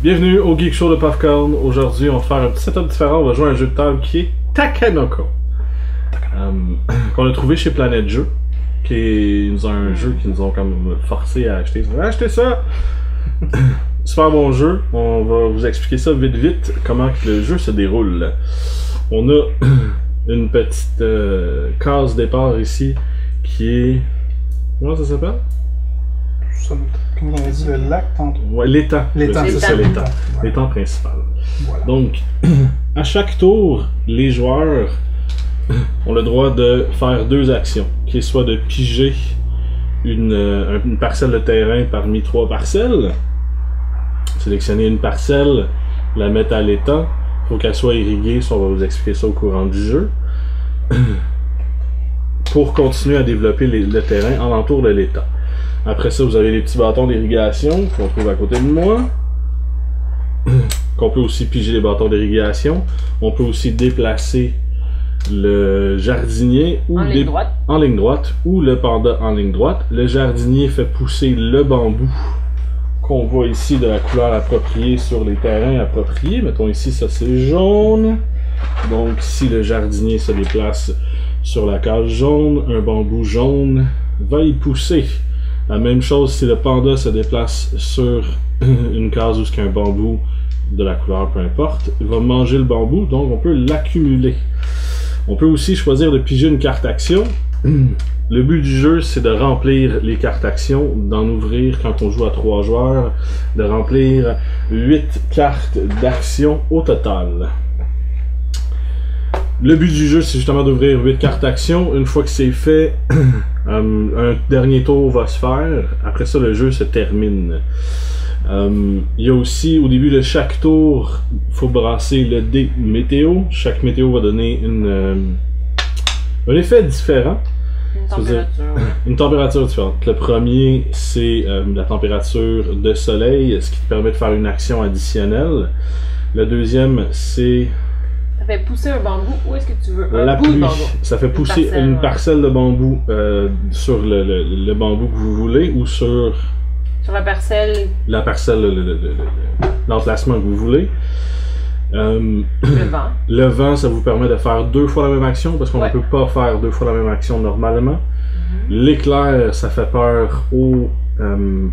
Bienvenue au Geek Show de Popcorn. Aujourd'hui, on va faire un petit setup différent. On va jouer à un jeu de table qui est Takenoko. Qu'on a trouvé chez Planète Jeux. Qui est un jeu qu'ils nous ont comme forcé à acheter. Achetez ça! Super bon jeu. On va vous expliquer ça vite comment que le jeu se déroule. On a une petite case départ ici qui est... Comment ça s'appelle? Comme on a dit, le lac tantôt. Ouais, l'étang. C'est ça, l'étang. L'étang principal. Voilà. Donc, à chaque tour, les joueurs ont le droit de faire deux actions, qui est soit de piger une parcelle de terrain parmi trois parcelles, sélectionner une parcelle, la mettre à l'étang, il faut qu'elle soit irriguée, ça on va vous expliquer ça au courant du jeu, pour continuer à développer le terrain alentour de l'étang. Après ça, vous avez les petits bâtons d'irrigation qu'on trouve à côté de moi. Qu'on peut aussi piger les bâtons d'irrigation. On peut aussi déplacer le jardinier ou en ligne droite ou le panda en ligne droite. Le jardinier fait pousser le bambou qu'on voit ici de la couleur appropriée sur les terrains appropriés. Mettons ici, ça c'est jaune. Donc si le jardinier se déplace sur la case jaune, un bambou jaune va y pousser. La même chose si le panda se déplace sur une case où il y a un bambou de la couleur, peu importe, il va manger le bambou, donc on peut l'accumuler. On peut aussi choisir de piger une carte action. Le but du jeu, c'est de remplir les cartes action, d'en ouvrir quand on joue à 3 joueurs, de remplir 8 cartes d'action au total. Le but du jeu, c'est justement d'ouvrir 8 cartes action. Une fois que c'est fait, un dernier tour va se faire. Après ça, le jeu se termine. Il y a aussi, au début de chaque tour, il faut brasser le dé météo. Chaque météo va donner un effet différent. Une température différente. Le premier, c'est la température de soleil, ce qui te permet de faire une action additionnelle. Le deuxième, c'est... Ça fait pousser un bambou, où est-ce que tu veux? La pluie, ça fait pousser une parcelle de bambou sur le bambou que vous voulez ou sur la parcelle. La parcelle, l'emplacement que vous voulez. Le vent. Le vent, ça vous permet de faire 2 fois la même action parce qu'on ne peut pas faire 2 fois la même action normalement. L'éclair, ça fait peur au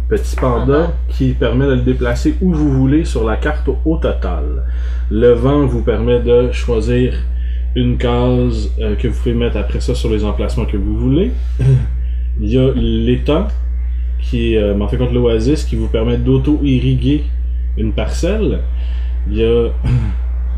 petit panda qui permet de le déplacer où vous voulez sur la carte au total. Le vent vous permet de choisir une case que vous pouvez mettre après ça sur les emplacements que vous voulez. Il y a l'étang qui est en fait contre l'oasis qui vous permet d'auto-irriguer une parcelle. Il y a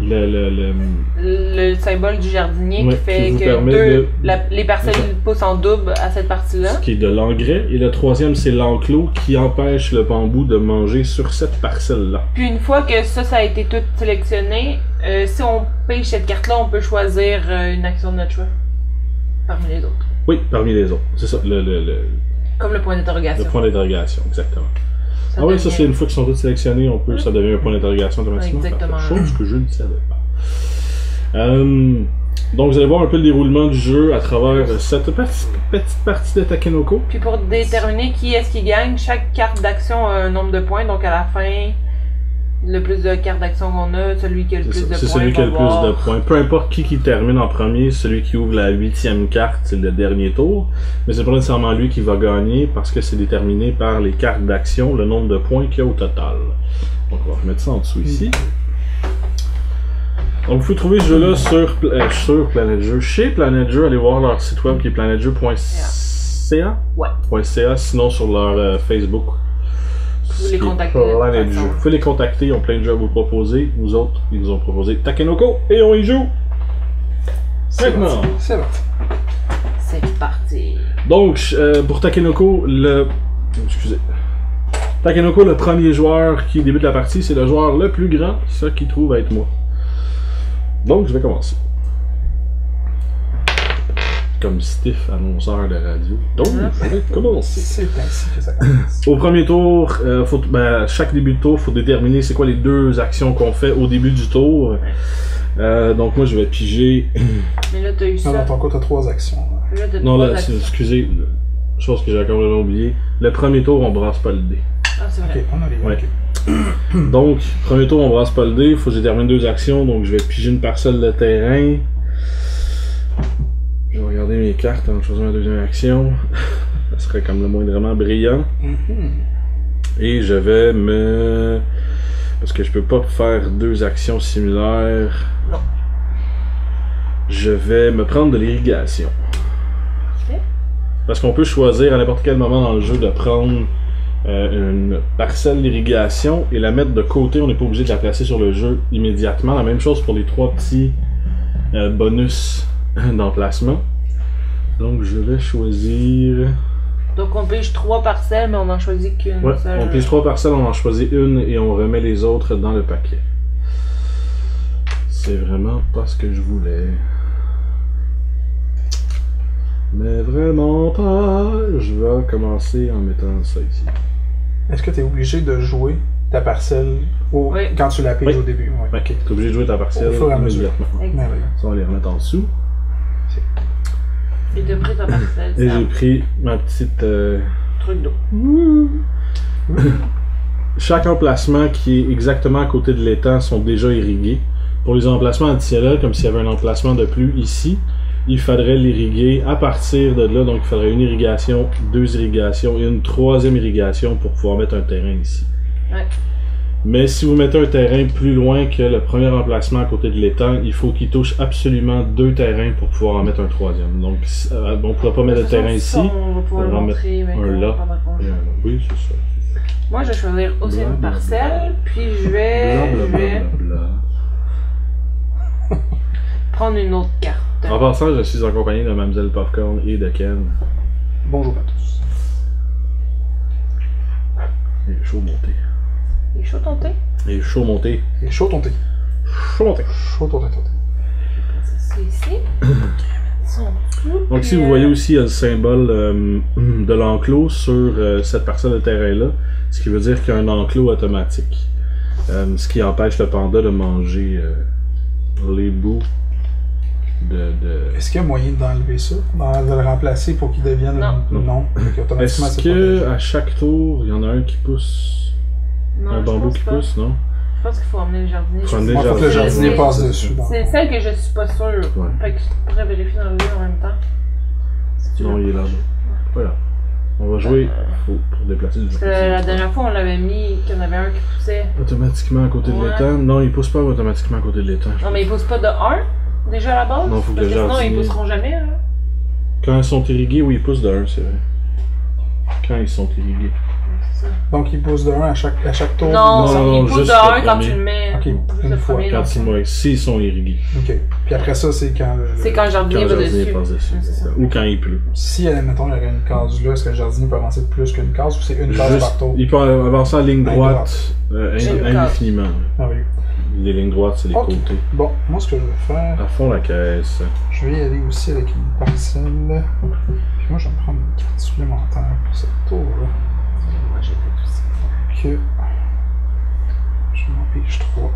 le symbole du jardinier qui fait que les parcelles poussent en double à cette partie-là. Ce qui est de l'engrais. Et le troisième, c'est l'enclos qui empêche le bambou de manger sur cette parcelle-là. Puis une fois que ça a été tout sélectionné, si on pêche cette carte-là, on peut choisir une action de notre choix. Parmi les autres. Oui, parmi les autres. C'est ça. Comme le point d'interrogation. Le point d'interrogation, exactement. Oui, ça c'est une fois qu'ils sont tous sélectionnés, ça devient un point d'interrogation automatiquement. Exactement. Chose que je ne savais pas. Donc vous allez voir un peu le déroulement du jeu à travers cette petite partie de Takenoko. Puis pour déterminer qui est-ce qui gagne, chaque carte d'action a un nombre de points, donc à la fin, le plus de cartes d'action qu'on a, celui qui a le plus de points. C'est celui qui a le plus de points. Peu importe qui termine en premier, celui qui ouvre la 8e carte, c'est le dernier tour. Mais c'est pas nécessairement lui qui va gagner parce que c'est déterminé par les cartes d'action, le nombre de points qu'il y a au total. Donc on va remettre ça en dessous ici. Donc vous pouvez trouver ce jeu-là sur Planète Jeux. Chez Planète Jeux, allez voir leur site web qui est planetejeux.ca. Ouais. .ca, sinon sur leur Facebook. Vous pouvez les contacter. Vous pouvez les contacter, ils ont plein de jeux à vous proposer. Nous autres, ils nous ont proposé Takenoko et on y joue. Maintenant. C'est parti. C'est parti. Donc, pour Takenoko, Takenoko, le premier joueur qui débute la partie, c'est le joueur le plus grand, ça qui trouve à être moi. Donc, je vais commencer. Comme stiff annonceur de radio. Donc, je vais commencer. C'est ainsi que ça commence. Au premier tour, chaque début de tour, il faut déterminer c'est quoi les 2 actions qu'on fait au début du tour. Donc moi je vais piger. Mais là, t'as eu ça. Non, dans ton cas, t'as 3 actions. Là, t'as Non, 3 là, actions. excusez, chose que j'ai complètement oublié. Le premier tour, on brasse pas le dé. Ah, c'est vrai. Ok, on a les Ouais. ok. Donc, premier tour, on brasse pas le dé. Il faut que je termine 2 actions. Donc, je vais piger une parcelle de terrain. Je vais regarder mes cartes avant de choisir ma deuxième action. Ça serait comme le moindrement brillant. Et je vais me... Parce que je peux pas faire 2 actions similaires. Non. Je vais me prendre de l'irrigation. Ok. Parce qu'on peut choisir à n'importe quel moment dans le jeu de prendre une parcelle d'irrigation et la mettre de côté. On n'est pas obligé de la placer sur le jeu immédiatement. La même chose pour les 3 petits bonus d'emplacement. Donc je vais choisir... Donc, on pige 3 parcelles, mais on en choisit qu'une Ouais, seule. on pige 3 parcelles, on en choisit une et on remet les autres dans le paquet. C'est vraiment pas ce que je voulais. Mais vraiment pas. Je vais commencer en mettant ça ici. Est-ce que t'es obligé de jouer ta parcelle Oui. quand tu la piges Oui. au début? Ouais. Ok, t'es obligé de jouer ta partielle Au fur et à mesure. immédiatement. Exact. Ça, on va les remettre en dessous. Et de pris ta parcelle, Et ça. j'ai pris ma petite... Truc d'eau. Chaque emplacement qui est exactement à côté de l'étang sont déjà irrigués. Pour les emplacements additionnels, comme s'il y avait un emplacement de plus ici, il faudrait l'irriguer à partir de là. Donc il faudrait une irrigation, 2 irrigations et une 3e irrigation pour pouvoir mettre un terrain ici. Ouais. Mais si vous mettez un terrain plus loin que le premier emplacement à côté de l'étang, il faut qu'il touche absolument 2 terrains pour pouvoir en mettre un 3e. Donc on ne pourra pas mettre de terrain ici. On va pouvoir le On va en montrer un maintenant là. pendant qu'on joue. Oui, c'est ça. Moi, je vais choisir aussi une Blablabla. parcelle, puis je vais Blablabla. prendre une autre carte. En passant, je suis en compagnie de Mlle Popcorn et de Ken. Bonjour à tous. Il est chaud monté. Il est chaud ton thé? Il est chaud monté. Et chaud ton thé. Chaud monté. Chaud ton thé. C'est ici. Ça en dessous, Donc puis, si vous voyez aussi, il y a le symbole de l'enclos sur cette parcelle de terrain-là, ce qui veut dire qu'il y a un enclos automatique. Ce qui empêche le panda de manger les bouts de... Est-ce qu'il y a moyen d'enlever ça? De le remplacer pour qu'il devienne... Non. Non. Ok, automatiquement, Est-ce c'est que protégé. à chaque tour, il y en a un qui pousse, Non, un je bambou pense qui pas. pousse, non? Je pense qu'il faut emmener le jardinier. Faut emmener Il faut que le jardinier C'est- passe dessus. bon. C'est celle que je suis pas sûre. Ouais. Fait que je pourrais vérifier dans le livre en même temps. Si tu Non, veux. il est là-bas. Voilà. On va jouer pour déplacer le Parce que la dernière fois, on l'avait mis qu'il y en avait un qui poussait. Automatiquement à côté de Ouais. l'étang? Non, il pousse pas automatiquement à côté de l'étang. Non, mais ils poussent pas de 1 déjà à la base? Non, faut que Parce le sinon, ils jardinier- pousseront jamais. Là. Quand ils sont irrigués, oui, ils poussent de 1, c'est vrai. Quand ils sont irrigués. C'est ça. Donc, il pousse de 1 à chaque tour. Non, non, ils poussent juste de 1 le quand premier. tu le mets. Ok, Ils poussent une le fois, premier, Quand donc, ils, ouais, s'ils sont irrigués. Ok. Puis après ça, c'est quand... c'est quand le Quand jardinier le va jardinier dessus. passe dessus. Ouais, c'est ça. Ou quand il pleut. Si, admettons, il y aurait une case là, est-ce que le jardinier peut avancer de plus qu'une case ou c'est une case par tour? Il peut avancer en ligne Ligne droite Une case. indéfiniment. Ah oui. Les lignes droites, c'est les Ok. côtés. Bon, moi, ce que je vais faire, À fond la caisse. je vais y aller aussi avec une parcelle. Puis moi, je vais me prendre une carte supplémentaire pour ce tour-là. Moi, j'ai fait tout ça. Que... Je m'en pige 3.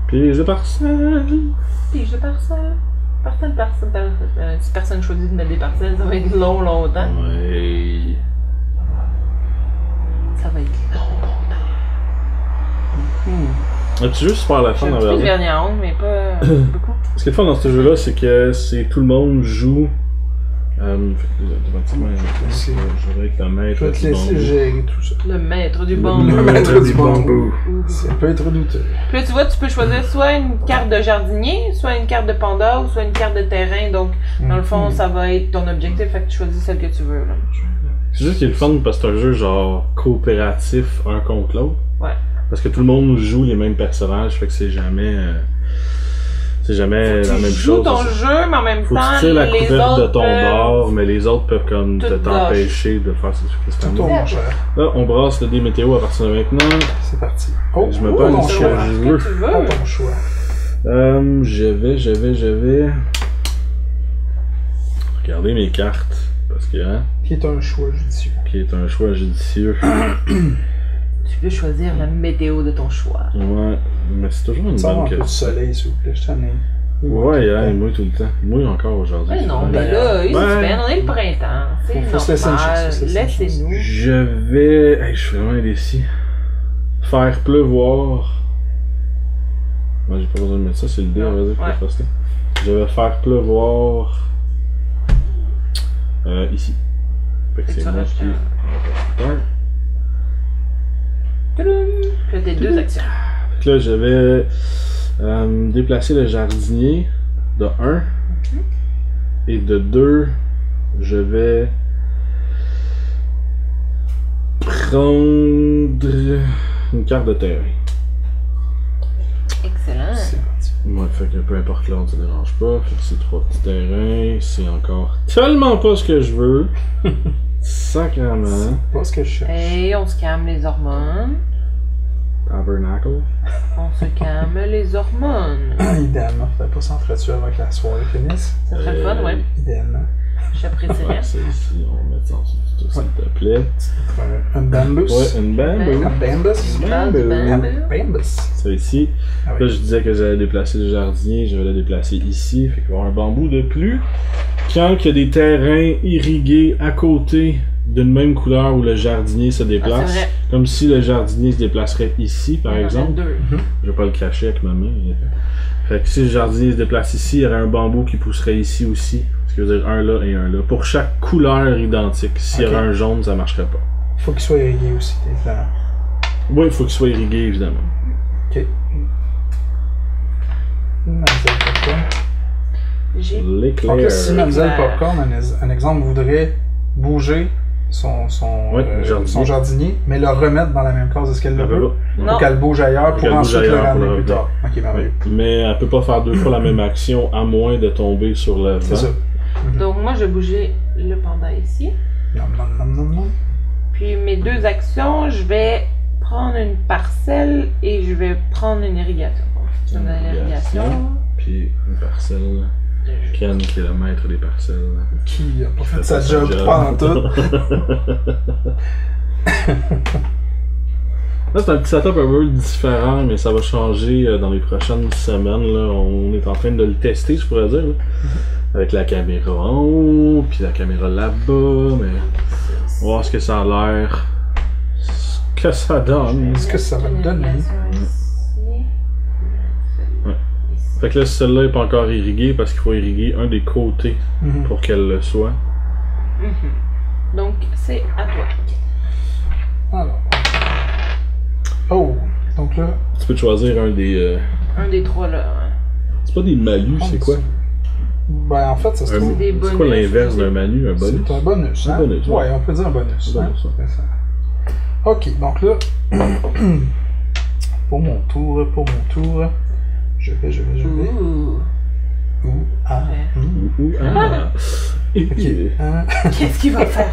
Puis les parcelles. Pige de parcelle. Si personne choisit de mettre des parcelles, ça va être longtemps. Ouais. Ça va être Tu juste faire la fin J'ai un dans petit peu de Verdun. vernis à ongles, mais pas beaucoup. Ce qui est le fun dans ce jeu-là, c'est que tout le monde joue. Automatiquement, C'est- je dirais que le maître Je vais te du laisser bambou. gérer tout ça. Le maître du Le bambou. maître du bambou. Ouh. Ça peut être douteux. Puis là, tu vois, tu peux choisir soit une carte de jardinier, soit une carte de panda, ou soit une carte de terrain. Donc, dans le fond, ça va être ton objectif, fait que tu choisis celle que tu veux. Là. C'est juste qu'il est le fun parce que c'est un jeu genre coopératif un contre l'autre. Ouais. Parce que tout le monde joue les mêmes personnages, fait que c'est jamais la même Tu joues chose. ton jeu, mais en même Faut que temps, tu tires la les couverte autres de ton peuvent- bord, mais les autres peuvent comme Tout t'empêcher de faire ce que c'est Tout à au moi. mon cher. Là, on brasse le dé météo à partir de maintenant. C'est parti. Oh, Je me oh, bats ton une choix. chose. Ce je veux. que tu veux. Oh, ton choix. Je vais. Regardez mes cartes. Parce que, hein, Qui est un choix judicieux. qui est un choix judicieux. Tu peux choisir la météo de ton choix. Ouais, mais c'est toujours une Ça va bonne un peu de question. soleil, s'il vous plaît, je t'en ai. Ouais, il mouille tout le temps. Il mouille encore aujourd'hui. Mais non, mais là, il on est le printemps. C'est Faut se laisser une normal. chance, faut se laisser une Laissez-nous. Je vais... Hey, je suis vraiment indécis. Faire pleuvoir... Ouais, j'ai pas besoin de mettre ça, c'est le dé, on va dire, Ouais. que je fasse ça. Je vais faire pleuvoir... ici. Fait que Fait que c'est tu moi rajoutes qui... un. Puis là, tes deux actions. Fait que là, je vais déplacer le jardinier de 1 et de 2, je vais prendre une carte de terrain. Excellent. C'est parti. Ouais, fait que peu importe l'ordre, ça dérange pas. Fait que c'est 3 petits terrains, c'est encore tellement pas ce que je veux. Sacrément. C'est pas ce que je cherche. Et on se calme les hormones. Tabernacle. On se calme les hormones. Idéalement, faudrait pas s'entretuer avant que la soirée finisse. Ça serait le fun, ouais. Idéalement. J'apprécierais. Ouais, c'est ici, on va mettre ça en dessous de tout, s'il te plaît. Un bambus. Ouais, une bambou. Un bambus. Bambou. Un bambus. Ça ici. Ah Là, oui. je disais que j'allais déplacer le jardinier, je vais le déplacer ici. Fait qu'il va y avoir un bambou de plus. Quand il y a des terrains irrigués à côté d'une même couleur où le jardinier se Ah, déplace, c'est vrai. comme si le jardinier se déplacerait ici, par Il y en a exemple. deux. Je vais pas le cacher avec ma main. Fait que si le jardinier se déplace ici, il y aurait un bambou qui pousserait ici aussi. Ce qui veut dire un là et un là. Pour chaque couleur identique. S'il y Ok. aurait un jaune, ça marcherait pas. Il faut qu'il soit irrigué aussi, évidemment. Oui, il faut qu'il soit irrigué, évidemment. Ok. Mademoiselle Popcorn. J'ai. Donc là, L'éclair. si Mademoiselle L'éclair. Popcorn, un exemple, voudrait bouger Ouais, le jardinier. son jardinier, mais le remettre dans la même case, est-ce qu'elle le Elle veut? peut pas. Non. Ou qu'elle bouge ailleurs pour Qu'elle bouge ensuite le ailleurs pour ramener le plus tard. Ok, Ouais. merveilleux. Mais elle peut pas faire deux fois la même action à moins de tomber sur le C'est vent. ça. Donc, moi, je vais bouger le panda ici. Non, non, non, non, non. Puis, mes deux actions, je vais prendre une parcelle et je vais prendre une irrigation. Donc, si tu me donnes l'irrigation. Puis une parcelle. Ken qui est le maître des parcelles. Qui a pas fait Fait sa pas job pendant tout. Là, c'est un petit setup un peu différent, mais ça va changer dans les prochaines semaines. Là. On est en train de le tester, je pourrais dire. Là. Avec la caméra en haut, puis la caméra là-bas, mais on va voir ce que ça a l'air. Ce que ça donne. Est-ce que ça va te donner? Ouais. Fait que là, celle-là n'est pas encore irriguée parce qu'il faut irriguer un des côtés Mhm. pour qu'elle le soit. Donc, c'est à toi. Alors. Oh! Donc là. Tu peux te choisir un des. Un des trois là. Hein. C'est pas des malus, c'est quoi? Ben, en fait, ça se Un- trouve. des C'est quoi bonus, l'inverse c'est- d'un manu? Un bonus? C'est un bonus, hein? Un bonus, ouais. Ouais, on peut dire un bonus. Un hein? bonus, ouais. C'est ça. Ok, donc là, pour mon tour, je vais. Ouh. Ouh, ah, Ouais. Ou, ah. Ok, hein, Qu'est-ce qu'il va faire?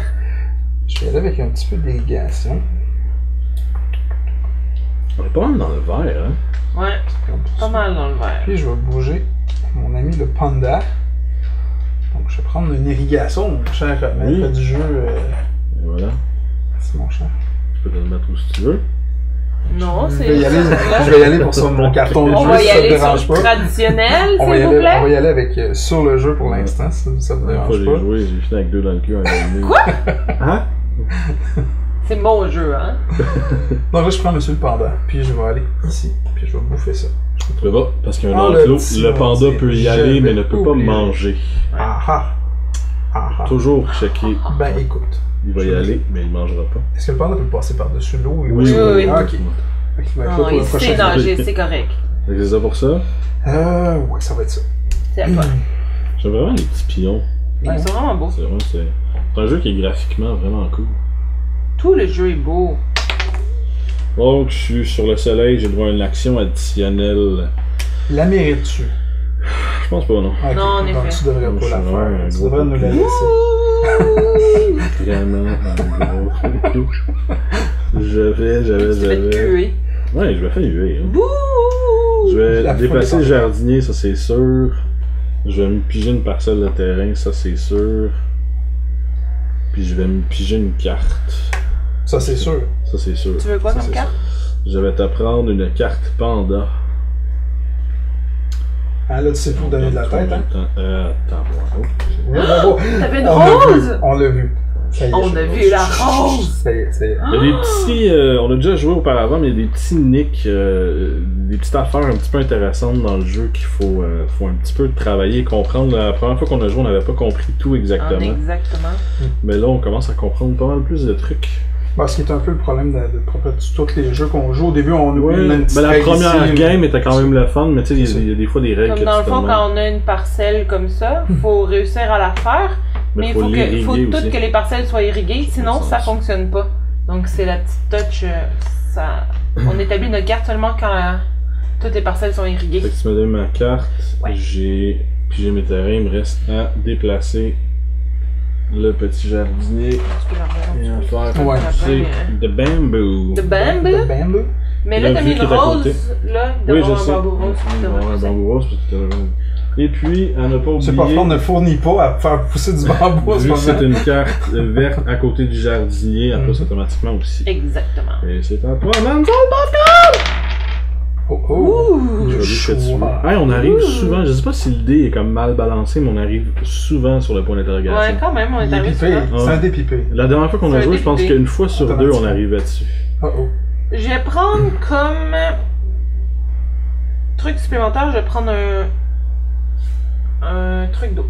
je vais aller avec un petit peu d'irrigation. On est pas mal dans le vert, hein? Ouais, Comme pas ça. mal dans le vert. Puis je vais bouger mon ami le panda. Donc je vais prendre une irrigation, mon cher maître Oui. du jeu. Et voilà. C'est mon cher. Tu peux te le mettre où si tu veux. Non, Je c'est. vais y aller, là. je vais y aller pour ça, mon carton de On jeu, va si y ça te aller dérange sur pas. le traditionnel, On va, s'il y vous aller, plaît. on va y aller avec sur le jeu pour l'instant, si ça te La dernière fois dérange que j'ai pas. joué, j'ai fini avec 2 dans le cul. Quoi? Hein? C'est mon jeu, hein. Donc là, je prends Monsieur le Panda, puis je vais aller ici, puis je vais bouffer ça. Tu peux pas, parce qu'il y a un Ah, enclos. petit Le panda mortier. peut y Je aller, mais vais ne peut pas oublier. manger. Ah ah! Ah ah! Toujours checker. Ben écoute, Il va y aller, mais il mangera pas. est-ce que le panda peut passer par-dessus l'eau? Oui, oui, oui. Ah, ok. Fait qu'il va être là Non, pour le il prochain sait jeu. nager, c'est correct. Fait que c'est ça pour ça. Ouais, ça va être ça. C'est à toi. J'aime vraiment les petits pions. Ils sont vraiment beaux. C'est vraiment, c'est un jeu qui est graphiquement vraiment cool. Tout le jeu est beau. Donc, je suis sur le soleil, j'ai droit à une action additionnelle. La mérites-tu? Je pense pas, non. Ok, Non, en donc effet. tu devrais Je pas la suis vraiment faire. un Tu gros devrais nous la coquille. laisser. Vraiment un gros. J'avais. Tu vas te cuer. Ouais, je vais faire huer. Hein. Bouh! Je vais La déplacer foule le est jardinier, ça c'est sûr. Je vais me piger une parcelle de terrain, ça c'est sûr. Puis je vais me piger une carte. Ça, c'est sûr. Ça, c'est sûr. Tu veux quoi Ça, comme c'est carte? sûr. Je vais te prendre une carte panda. Ah, là, tu sais pour donner de la tête, hein? Attends, Oui, bravo. T'avais une On l'a rose! vu, on l'a vu. Ça y est, On a vu la rose! Ça y est, ça y est. Il y a des petits. On a déjà joué auparavant, mais il y a des petits nicks, des petites affaires un petit peu intéressantes dans le jeu qu'il faut un petit peu travailler, comprendre. La première fois qu'on a joué, on n'avait pas compris tout exactement. Exactement. Mais là, on commence à comprendre pas mal plus de trucs. Bah, ce qui est un peu le problème de tous les jeux qu'on joue. Au début, on Ouais, oublie une petite la règle première ici, game était quand même le fun, mais tu sais, il y a des fois des règles Comme que dans tu le te fond, demandes. quand on a une parcelle comme ça, faut réussir à la faire, mais il faut l'irriguer tout aussi. que les parcelles soient irriguées, sinon C'est ça ça. fonctionne pas. Donc c'est la petite touch, on établit notre carte seulement quand toutes les parcelles sont irriguées. Fait que tu me donnes ma carte, Ouais. j'ai mes terrains, il me reste à déplacer le petit jardinier Tu peux la regarder et un à petit peu. faire Ouais. pousser de bamboo. De bamboo. De bamboo. Mais là, Le t'as mis vieux une qui est à côté. rose, là, Oui, je devant sais. un bambou rose. Il tu va y devrais avoir un pousser. bambou rose. Et puis, à ne pas oublier, C'est pas fort, on ne fournit pas à faire pousser du bambou à ce vu que c'est moment. une carte verte à côté du jardinier, elle pousse automatiquement aussi. Exactement. Et c'est à toi, Manzo! Oh, oh. Ouh! Je veux dire que tu veux. choix. Hey, on arrive souvent, je sais pas si le dé est comme mal balancé, mais on arrive souvent sur le point d'interrogation. Ouais, quand même, on est Il est arrivé pipé. souvent. C'est un dépipé. La dernière fois qu'on C'est a un joué, je pense dépité. qu'une fois sur deux, on Automatiquement. arrivait dessus. Oh, oh. Je vais prendre comme truc supplémentaire, je vais prendre un truc d'eau,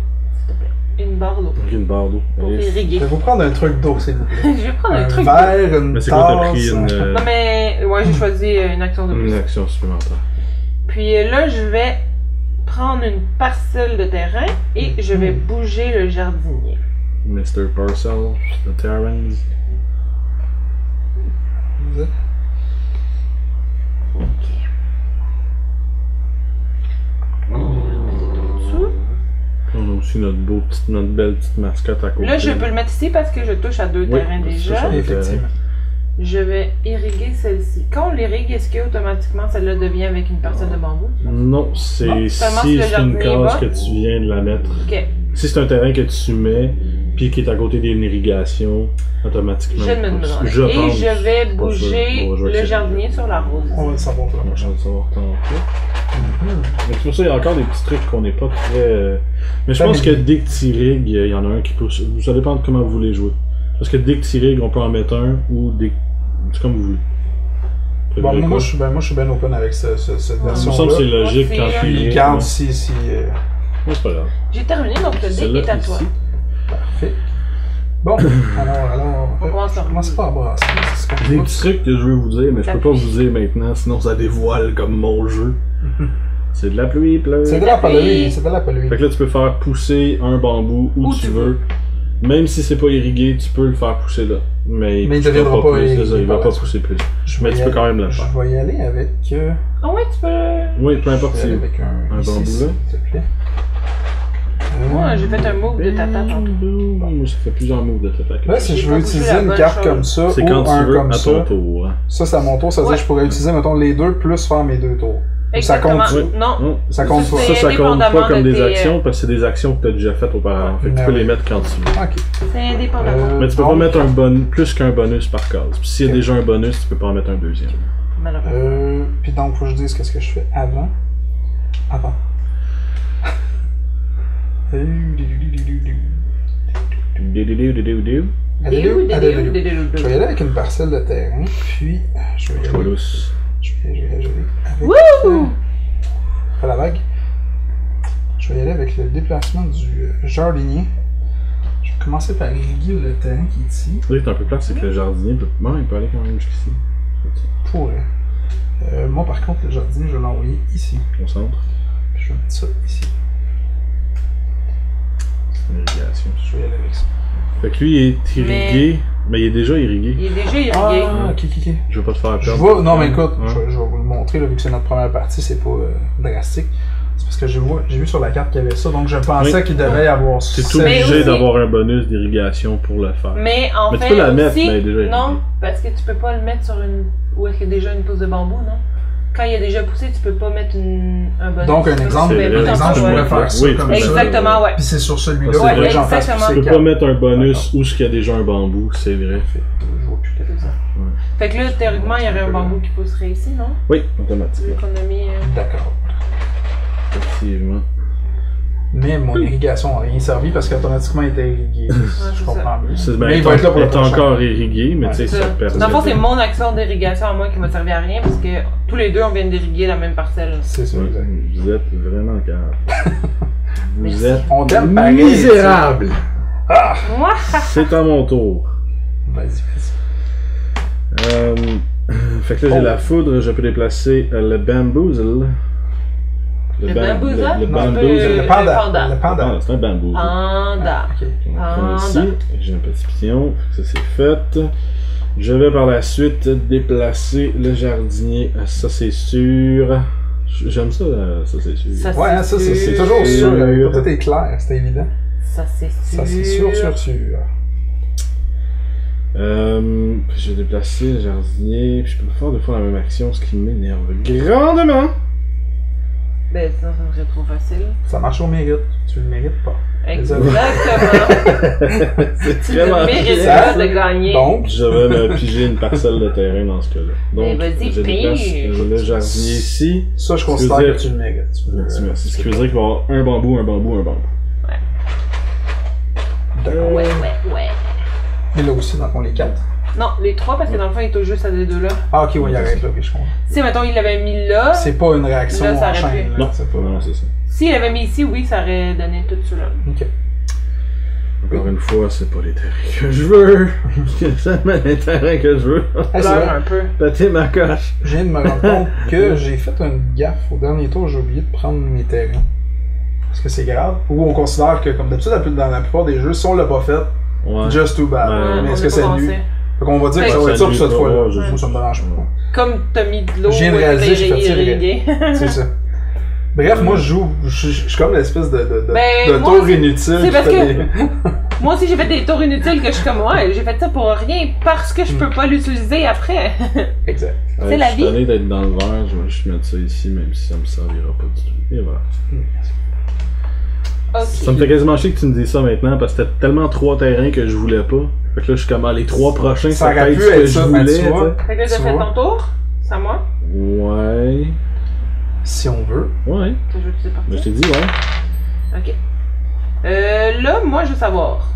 s'il te plaît. Une barre d'eau. J'ai une barre d'eau. Pour Et- irriguer. Je vais vous prendre un truc d'eau, s'il vous plaît. Je vais prendre un Un truc d'eau. verre, une Mais c'est quoi, t'as tasse. pris Non mais, ouais, j'ai choisi une action de plus. une action supplémentaire. Puis là, je vais prendre une parcelle de terrain et je vais bouger le jardinier. Mr. Parcel, the Terrans. On a aussi notre belle petite mascotte à côté. Là, je peux le mettre ici parce que je touche à deux Oui, terrains tu déjà. touches à deux. Effectivement. Je vais irriguer celle-ci. Quand on l'irrigue, est-ce que automatiquement celle-là devient avec une parcelle de bambou? Non, c'est Non, seulement si si le c'est une jardinier case va. que tu viens de la mettre. Ok. Si c'est un terrain que tu mets, puis qui est à côté d'une irrigation, automatiquement. Je me demande. Je Et pense. je vais pas sûr. bouger On va jouer le avec ça. jardinier sur la rose. On va le savoir pour la On va prochaine. le savoir tantôt. Mais c'est pour ça qu'il y a encore des petits trucs qu'on n'est pas très. Mais je pense que dès que tu irrigues, il y en a un qui pousse. Ça dépend de comment vous voulez jouer. Parce que dès que tu irrigues, on peut en mettre un ou dès. C'est comme vous voulez. Bon, Préférez moi, quoi? je suis bien open avec cette Ça me semble que version-là. c'est logique Moi quand aussi, tu là. irrigues. Garde Ouais. si. Ouais, c'est pas grave. J'ai terminé, donc le dé Celle-là est à toi. ici. Parfait. Bon, alors. On commence par- commence pas à brasser. C'est comme Des ça. petits trucs que je veux vous dire, mais je peux pas pluie. vous dire maintenant, sinon ça dévoile comme mon jeu. C'est de la pluie, il pleut. C'est de la peluche. C'est de la peluche. Fait que là, tu peux faire pousser un bambou où tu veux. Même si c'est pas irrigué, tu peux le faire pousser là. Mais il poussera deviendra pas plus, irrigué c'est ça, il va par pas la suite. pousser plus. Je Mais vais tu y peux aller- quand même le faire. Je vais y aller avec. Ah ouais, tu peux. Oui, peu importe Je si. vais y aller avec un Un ici, bambou, s'il là. te plaît. Moi, j'ai fait un move de tata tantôt. Moi, ça fait plusieurs moves de tata. Là, si J'ai je pas veux bougé utiliser la une bonne carte chose. comme ça C'est ou quand tu un veux, comme à ça, ton tour. Hein. ça c'est à mon tour, ça veut dire Ouais. que je pourrais utiliser, mettons, les deux plus faire mes deux tours. Ça compte. Exactement. Oui. Non. Non, Ça compte pas. C'est ça compte pas indépendamment comme de des tes, actions parce que c'est des actions que tu as déjà faites auparavant. Fait que tu peux Ouais. les mettre quand tu veux. Ok. C'est indépendamment. Mais tu peux pas donc, mettre plus qu'un bonus par case. Puis s'il y a déjà un bonus, tu peux pas en mettre un deuxième. Malheureusement. Puis donc, faut que je dise qu'est-ce que je fais avant. Avant. Je vais y aller avec une parcelle de terrain, puis je vais y aller, Toulouse. je vais y aller avec Wouh! pas la vague. Je vais y aller avec le déplacement du jardinier. Je vais commencer par irriguer le terrain qui est ici. Ce qui est un peu plat, c'est que le jardinier peut... Bon, il peut aller quand même jusqu'ici. Pourrait. Moi par contre, le jardinier, je vais l'envoyer ici. Au centre. Puis je vais mettre ça ici. C'est une irrigation. Je vais y aller avec ça. Fait que lui, il est irrigué, mais il est déjà irrigué. Il est déjà irrigué. Ah, ok. Je vais pas te faire Je perdre. vois, non mais écoute, Ouais. je vais vous le montrer, là, vu que c'est notre première partie, c'est pas drastique. C'est parce que j'ai vu sur la carte qu'il y avait ça, donc je pensais Oui. qu'il devait y avoir ça. T'es Mais obligé aussi- d'avoir un bonus d'irrigation pour le faire. Mais en Mais tu fait, peux la mettre, aussi, mais elle est déjà irriguée. non, parce que tu peux pas le mettre sur une... Où est-ce qu'il y a déjà une pousse de bambou, non? Quand il a déjà poussé, tu peux pas mettre un bonus. Donc, un Tu peux exemple, mettre un dans exemple, ton je pourrais jeu. faire ça Oui, comme tu peux ça. Exactement, ouais. Puis c'est sur celui-là Ouais, que les gens fassent exactement. pousser Tu le peux pas câble. mettre un bonus où il y a déjà un bambou, c'est vrai. Je vois plus qu'est-ce que ça Fait que là, théoriquement, il y aurait un bambou qui pousserait ici, non? Oui, Vu automatiquement. qu'on a mis... D'accord. Effectivement. Mais mon irrigation n'a rien servi parce qu'automatiquement il était irrigué. Je comprends mieux. Ben, Mais il va être là pour le prochain. encore irrigué, mais Ouais. tu sais, ça perd. Dans le fond, c'est mon action d'irrigation à moi qui m'a servi à rien parce que tous les deux, on vient d'irriguer la même parcelle. C'est ça, exact. Vous êtes vraiment calme. Vous Merci. êtes On t'aime pareil. misérable. Ah! Moi, C'est à mon tour. Vas-y, Fait que là, j'ai Oh. la foudre, je peux déplacer le bamboozle. Le bam- bamboozle? Le Non, bamboozle. le panda. panda. Le panda. Ah, c'est un bamboozle. panda. Ok. On va prendre Panda. ici. J'ai un petit pion, ça c'est fait. Je vais par la suite déplacer le jardinier, ça c'est sûr. J'aime ça, ça c'est sûr. Ça, Ouais, hein, ça c'est sûr. toujours sûr. Tout est clair, c'est évident. Ça, c'est sûr. Ça c'est sûr. Je vais déplacer le jardinier, puis je peux faire deux fois la même action, ce qui m'énerve grandement. Ben, ça serait trop facile. Ça marche au mérite. Tu le mérites pas. Désolé. Exactement. C'est Tu ne vraiment mérites ça. pas de gagner. Donc, Je vais me piger une parcelle de terrain dans ce cas-là. Donc, Mais vas-y, je déplace pige. le jardinier ici. ça je considère dire- que tu le mérites. Merci, merci. Ce qui veut dire qu'il va y avoir un bambou, un bambou, un bambou. D'accord. Ouais. Et là aussi, dans le fond, les 4. Non, les trois, parce que dans le fond, il touche juste à ces deux-là. Ah, ok, ouais, il arrête là, ok, je comprends. Si, mettons, il l'avait mis là. C'est pas une réaction Là, ça en aurait chaîne, pu. là. Non, C'est pas. non, c'est ça. S'il l'avait mis ici, oui, ça aurait donné tout cela. Ok. Encore une fois, c'est pas les terrains que je veux. C'est seulement les terrains que je veux. Ah, c'est Pleure vrai. un peu. Péter ma coche. Je viens de me rendre compte que j'ai fait une gaffe au dernier tour, j'ai oublié de prendre mes terrains. Est-ce que c'est grave? Ou on considère que, comme d'habitude, dans la plupart des jeux, si on l'a pas fait, Ouais. just too bad. Ouais, mais on est-ce est que pas c'est pensé. nu? Fait qu'on va dire que Ouais, ça va être ça pour ça cette lui- fois-là. ouais, Moi, ça me dérange pas. Comme t'as mis de l'eau, Je viens de réaliser, j'ai fait tirer. irrigué. C'est ça. Bref, moi, je suis comme l'espèce de Ben, moi, tour c'est- inutile. c'est qui parce fait que- des- Moi aussi, j'ai fait des tours inutiles que je suis comme, ouais, j'ai fait ça pour rien parce que je peux pas l'utiliser après. Exact. Ouais, C'est la je suis vie. tanné d'être dans le vert, je vais juste mettre ça ici, même si ça me servira pas du tout. Et voilà. Ça me Ok. fait quasiment chier que tu me dises ça maintenant, parce que c'était tellement 3 terrains que je voulais pas. Fait que là, je suis comme, ah, les 3 prochains, Ça ça aurait peut être pu ce que être je ça, voulais, ben, tu tu vois. sais. Fait que là, t'as Tu fait vois? ton tour. C'est à moi. Ouais. Si on veut. Ouais. Que je veux que tu Ben, je partir. t'ai dit, ouais. Ok. Là, moi, je veux savoir.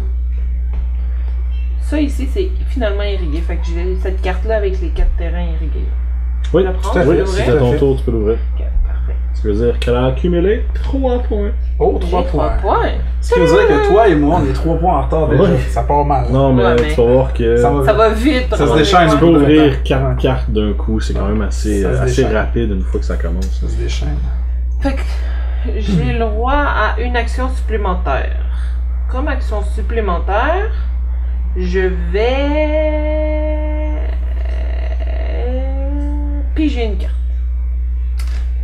Ça ici, c'est finalement irrigué. Fait que j'ai cette carte-là avec les 4 terrains irrigués. Oui, la prends, tout à tu oui, peux si l'ouvrir? c'est à ton Tout à tour, tu peux l'ouvrir. Ok, parfait. Ce qui veut dire qu'elle a accumulé 3 points. Oh, 3 J'ai points. 3 points. Ce qui veut dire que toi et moi, on est 3 points en retard déjà. Ouais. Ça part mal. Non, mais Ouais, tu mais- vas voir que Ça va vite. Ça se prendre déchaîne des un tu peux points. peu. ouvrir 4 Ouais. cartes d'un coup, c'est quand même assez, Ça se assez déchaîne. rapide une fois que ça commence. Ça se déchaîne. Fait que j'ai le droit à une action supplémentaire. Comme action supplémentaire, je vais piger une carte.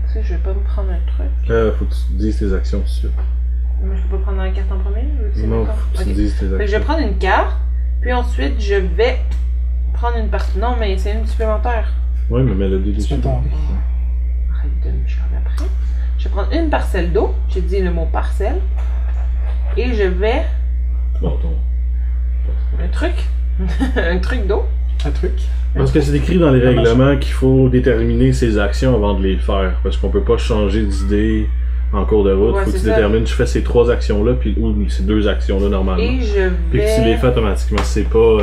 Est-ce que je vais pas me prendre un truc? Faut que tu dises tes actions tout de suite. Mais je peux pas prendre la carte en premier? Vu que c'est Non, d'accord? faut que tu Ok. dises tes Fait que je vais actions. prendre une carte, puis ensuite je vais prendre une partie. Non, mais c'est une supplémentaire. Oui, mais mets le dé Tu dessus. peux tomber. Arrête de me chialer après. Je vais prendre une parcelle d'eau. J'ai dit le mot parcelle. Et je vais. Bon, ton. Un truc. Un truc d'eau. Un truc. Parce que c'est écrit dans les règlements qu'il faut déterminer ses actions avant de les faire. Parce qu'on peut pas changer d'idée en cours de route. Ouais, Faut que c'est tu ça. détermines, je fais ces 3 actions-là, puis ou ces 2 actions-là normalement. Et je Puis que tu les vais fais automatiquement. C'est pas.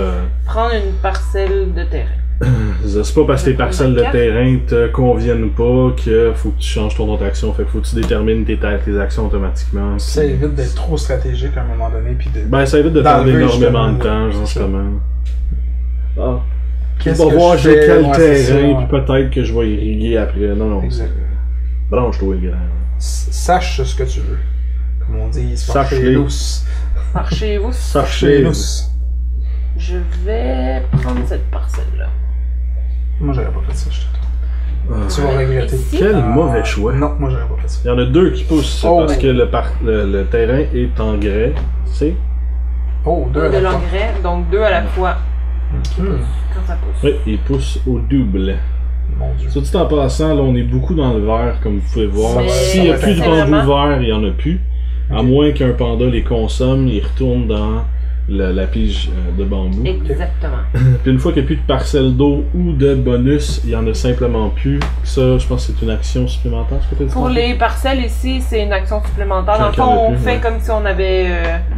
prendre une parcelle de terrain. C'est pas parce que tes Je vais parcelles prendre de ma terrain te conviennent pas que faut que tu changes ton autre action. Fait que faut que tu détermines tes actions automatiquement. Ça puis- évite d'être trop stratégique à un moment donné. Puis de... Ben, ça évite de perdre d'enlever, énormément de justement, temps, genre, c'est ça. justement. Ah. Qu'est-ce On va que voir je j'ai fais? quel Ouais, c'est ça, terrain, ouais. puis peut-être que je vais irriguer après. Non, non. Exact. Branche-toi, grand. Sache ce que tu veux. Comme on dit, Sache-les. marcher lousse. Marchez-vous. Marcher lousse. Je vais prendre cette parcelle-là. Moi, j'aurais pas fait ça, je te Tu vas regretter. Ici. Quel mauvais choix. Non, moi, j'aurais pas fait ça. Il y en a 2 qui poussent Oh. parce que le terrain est en grès. C'est? Oh, 2 à De la fois. l'engrais, donc 2 à la fois quand ça pousse. Oui, il pousse au double. Mon Dieu. Soit dit en passant, là, on est beaucoup dans le vert, comme vous pouvez voir. Mais S'il n'y a plus de c'est bambou vraiment- vert, il n'y en a plus. À Ok. moins qu'un panda les consomme, il retourne dans la pige de bambou. Exactement. Puis une fois qu'il n'y a plus de parcelle d'eau ou de bonus, il n'y en a simplement plus. Ça, je pense que c'est une action supplémentaire, ce que tu as dit. Pour les parcelles ici, c'est une action supplémentaire. Dans le Chacun fond, de on plus, fait ouais. comme si on avait...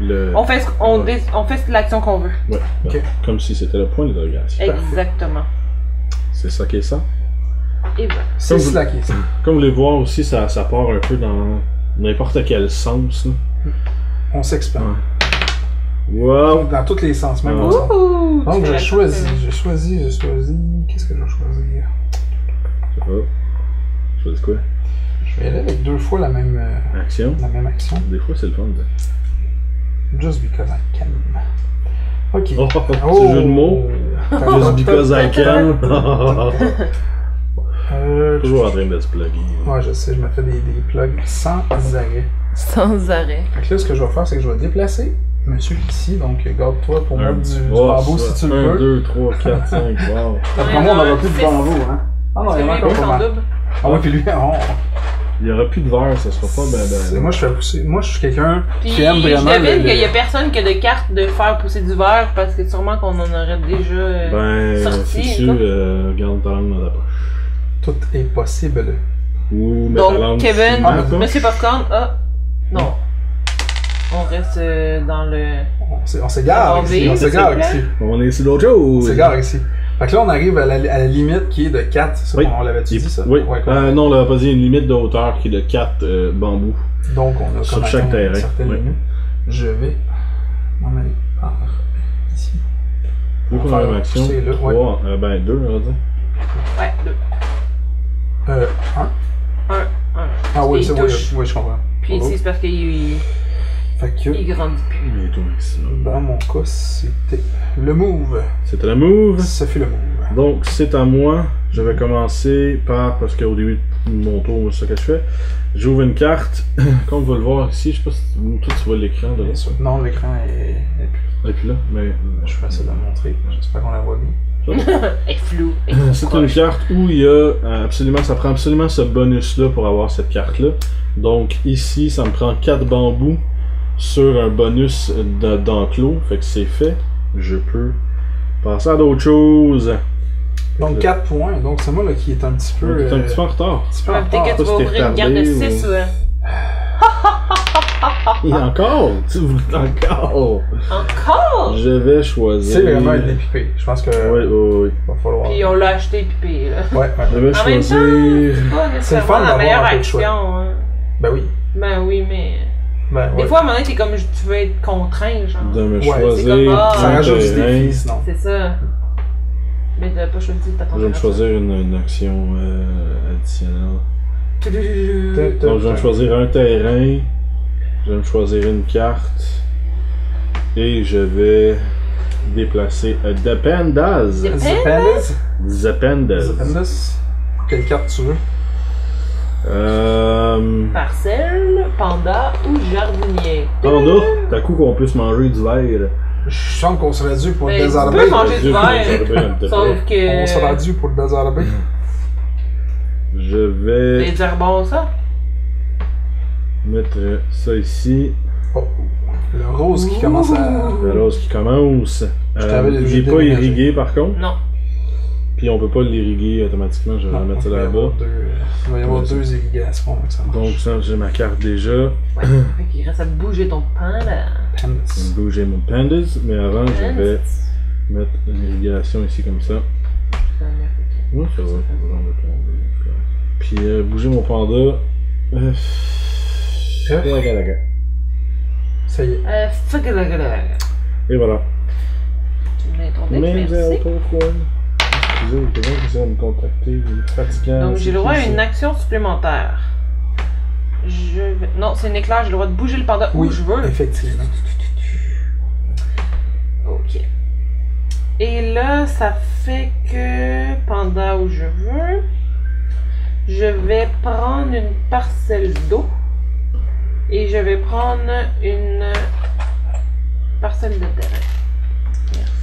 Le... On fait l'action qu'on veut. Ouais, Ok. comme si c'était le point d'interrogation. Exactement. C'est ça qui est ça. Et voilà. C'est slacké, ça. Comme vous voulez voir aussi, ça part un peu dans n'importe quel sens. Là. On s'expand. Wow! Dans tous les sens, même Ah. dans le sens. Ouh! Donc, Tu j'ai fais choisi. la- Qu'est-ce que je vais choisir? Je sais pas. Je choisis quoi? Je vais y aller avec 2 fois la même Action. action. Des fois, c'est le fun. Just because I can. Ok. Oh, petit jeu de mots. Just because I can. Toujours en train de se plugger. Ouais, je sais, je me fais des plugs sans arrêt. Sans arrêt. Fait que là, ce que je vais faire, c'est que je vais déplacer monsieur ici, donc garde-toi pour mettre du bambou si tu le 1, peux. 2, 3, 4, 5, wow. Après moi, on n'aura plus de bambou, hein. Ah non, il y en a encore pas mal. double. Ah ouais, puis lui, Il n'y aura plus de verre, ça sera pas ben. moi, je fais pousser. Moi, je suis quelqu'un Puis qui aime vraiment. je devine qu'il y a personne qui a de carte de faire pousser du verre parce que sûrement qu'on en aurait déjà Ben, sorti. c'est sûr, garde ta langue dans ta poche. Tout est possible. Ou mets ta Donc, langue Kevin, sur ma poche. Monsieur Popcorn, non. On reste dans le... On s'égare ici. On s'égare ici. On est sur d'autres choses. On s'égare ici. Fait que là, on arrive à la limite qui est de 4. C'est ça Oui. qu'on l'avait-tu dit, ça? Oui. Ouais, Non, on l'avait pas dit, une limite de hauteur qui est de 4 bambous. Donc, on a Sur comme chaque atteint terrain, une certaine oui. limite. Je vais m'en aller par ici. Deux On va premières faire actions. pousser là, 3, ben 2, on va dire. Ouais, 2. 1. 1. Ah oui, Et c'est il touche. oui, je comprends. Puis ici, c'est parce qu'il Fait que, grandit plus. Il est au maximum. dans mon cas, c'était le move. C'était la move. Ça fait le move. Donc, c'est à moi. Je vais commencer par, parce qu'au début de mon tour, c'est ce que je fais. J'ouvre une carte. Comme on va le voir ici, je sais pas si toi tu vois l'écran de là. Bien sûr. Non, l'écran est plus. Et puis là, mais. Je vais essayer de la montrer. J'espère qu'on la voit bien. Elle est floue. C'est une carte où il y a absolument, ça prend absolument ce bonus-là pour avoir cette carte-là. Donc ici, ça me prend 4 bambous sur un bonus d'enclos. Fait que c'est fait. Je peux passer à d'autres choses. Donc 4 points. Donc c'est moi là, qui est un petit peu. Donc, t'es un petit peu en retard. un petit peu Ouais, en peut-être que retard. tu vas si t'es ouvrir une garde de retardé 6 ou- ou... Et encore! Tu voulais encore! Encore? Je vais choisir. C'est vraiment un dépipé. Je pense que. Oui. Va falloir. Puis on l'a acheté pipé, là. Ouais. Je vais En même temps, choisir. c'est pas C'est le nécessairement fun la d'avoir meilleure un peu de choix. action. Hein. Ben oui. Ben oui, mais... Ben, Des ouais. fois, à un moment donné, t'es comme, tu veux être contraint, genre. De me Ouais, choisir. c'est comme, ah, Ça un rajoute du terrain. défi sinon. C'est ça. Mais t'as pas choisi ta Je vais me choisir une action additionnelle. choisir. Donc, je vais me choisir un terrain. Je vais me choisir une carte. Et je vais déplacer The Pandas. Zapandas. The Pandas. Zapandas. Quelle carte tu veux? Parcelle, panda ou jardinier. Panda, t'as coup qu'on puisse manger du verre. Je sens qu'on serait dû pour le Mais tu désherber. peux manger du verre. verre. Sauf que... On serait dû pour le désherber. Je vais Les herbons, ça? mettre ça ici. Oh. Le rose qui commence à. La rose qui commence. t'avais Il déjà n'est pas déménagé. irrigué par contre. Non. Puis on peut pas l'irriguer automatiquement. Je vais Non, mettre ça il va y là-bas. avoir il va y avoir 2 irrigations donc ça marche. Donc ça, j'ai ma carte déjà. Ouais. Fait qu'il reste à bouger ton panda. Je Pandas. vais bouger mon pandas, mais avant je vais mettre une irrigation ici comme ça. Oui, ça va. Puis bouger mon panda. Ça y est. Fuck it, fuck it. Et voilà. Tu mets ton deck, Mais merci. pourquoi? Excusez, quelqu'un qui vient me contacter, il est fatigant. Donc j'ai c'est le droit qui, à une ça? action supplémentaire. Je vais... Non, c'est une éclair, j'ai le droit de bouger le panda où Oui, je veux. effectivement. Ok. Et là, ça fait que panda où je veux, je vais prendre une parcelle d'eau et je vais prendre une parcelle de terrain.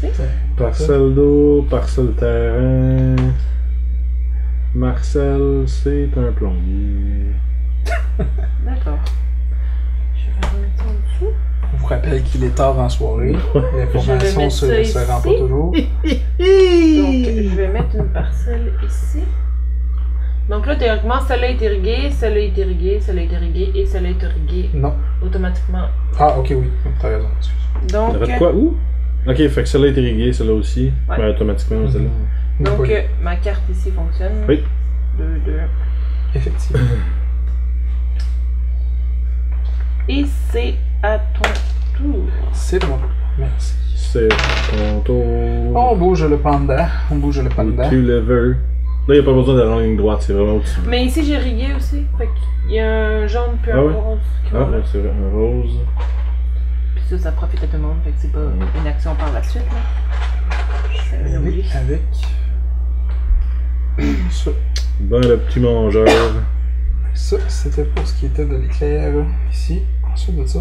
Merci. Parcelle d'eau, parcelle terrain. Marcel, c'est un plombier. D'accord. Je vais remettre ça en dessous. On vous rappelle rappelle qu'il est tard en soirée. L'information se rend pas toujours. Donc, je vais mettre une parcelle ici. Donc là, théoriquement, celle-là est irriguée, celle-là est irriguée, celle-là est irriguée et celle-là est irriguée. Non. Automatiquement. Ah, ok, oui. T'as raison, excuse. Donc. T'as fait quoi? Où? Ok, fait que celle-là est irriguée, celle-là aussi. Ouais. Ben, automatiquement, celle-là. Donc, ma carte ici fonctionne. Oui. 2, 2. Effectivement. Et c'est à ton tour. C'est moi. Merci. C'est ton tour. On bouge le panda. On bouge le panda. Tu le veux. Là, il n'y a pas besoin d'aller en ligne droite, c'est vraiment au-dessus. Mais ici, j'ai rigué aussi. Fait qu'il y a un jaune puis un rose. Ah, ouais, c'est vrai, un rose. Puis ça profite à tout le monde. Fait que c'est pas une action par la suite. Là. Avec ça. Ben, le petit mangeur. Ça, c'était pour ce qui était de l'éclair ici. Ensuite de ça,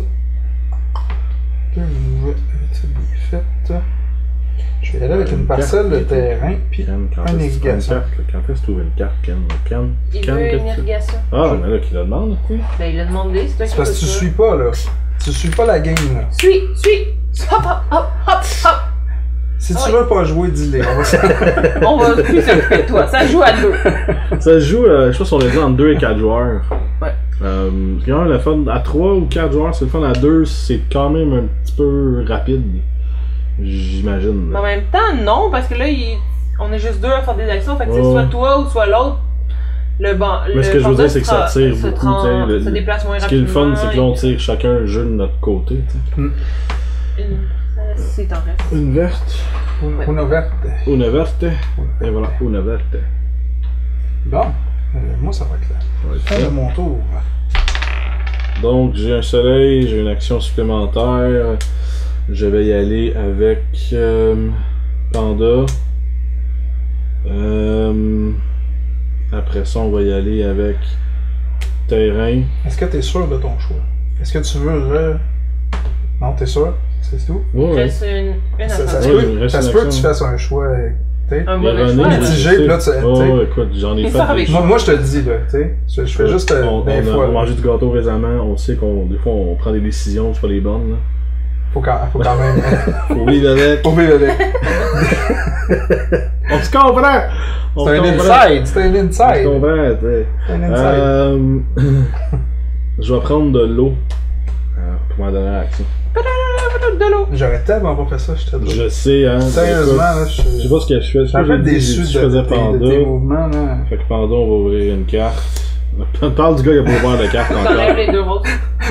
deux nouvelles faite. Je vais aller avec une parcelle de terrain puis une irrigation. Quand est-ce que tu ouvres une carte, Ken? Il veut une irrigation. Ah, mais là, qui la demande, tu sais? Ben, il l'a demandé, c'est toi qui C'est parce que tu suis pas, là. Tu suis pas la game, là. Suis! Hop, hop, hop, hop, hop! Si tu veux pas jouer, dis-le. On va plus s'occuper de toi. Ça joue à 2. Ça se joue, je pense qu'on l'a dit, entre 2 et 4 joueurs. Ouais. C'est quand même le fun. À 3 ou 4 joueurs, c'est le fun. À 2, c'est quand même un petit peu rapide. J'imagine. Mais en même temps, non, parce que là, on est juste 2 à faire des actions. Fait que c'est soit toi ou soit l'autre. Mais ce que je veux dire, c'est que ça tire beaucoup. Ça déplace moins rapidement. Ce qui est le fun, c'est que là, on tire chacun un jeu de notre côté. C'est en reste. Une verte. Une verte. Une verte. Et voilà, une verte. Bon, moi ça va être là. C'est mon tour. Donc, j'ai un soleil, j'ai une action supplémentaire. Je vais y aller avec Panda. Après ça, on va y aller avec Terrain. Est-ce que tu es sûr de ton choix? Est-ce que tu veux Non, t'es sûr? C'est tout? Ouais. Reste une Ça se peut que tu fasses un choix. Un mauvais choix. Mitigé, puis là, tu sais. Écoute, j'en ai fait. Moi, je te le dis, là, tu sais. Je fais juste des fois. On a mangé du gâteau récemment, on sait qu'on des fois on prend des décisions, c'est pas les bonnes. Là. Faut quand même. Faut vivre avec. Faut vivre avec. On se comprend! C'est un inside! C'est un inside! On se comprend, tu sais. C'est un inside. Je vais prendre de l'eau pour ma dernière action. De l'eau! J'aurais tellement pas fait ça, je te dis. Je sais, hein. Sérieusement, là, je sais pas ce que je fais. Je suis un peu déçu de tes mouvements, là. Fait que Panda, on va ouvrir une carte. Parle du gars qui a pas ouvert de carte encore. T'enlèves les 2 roses.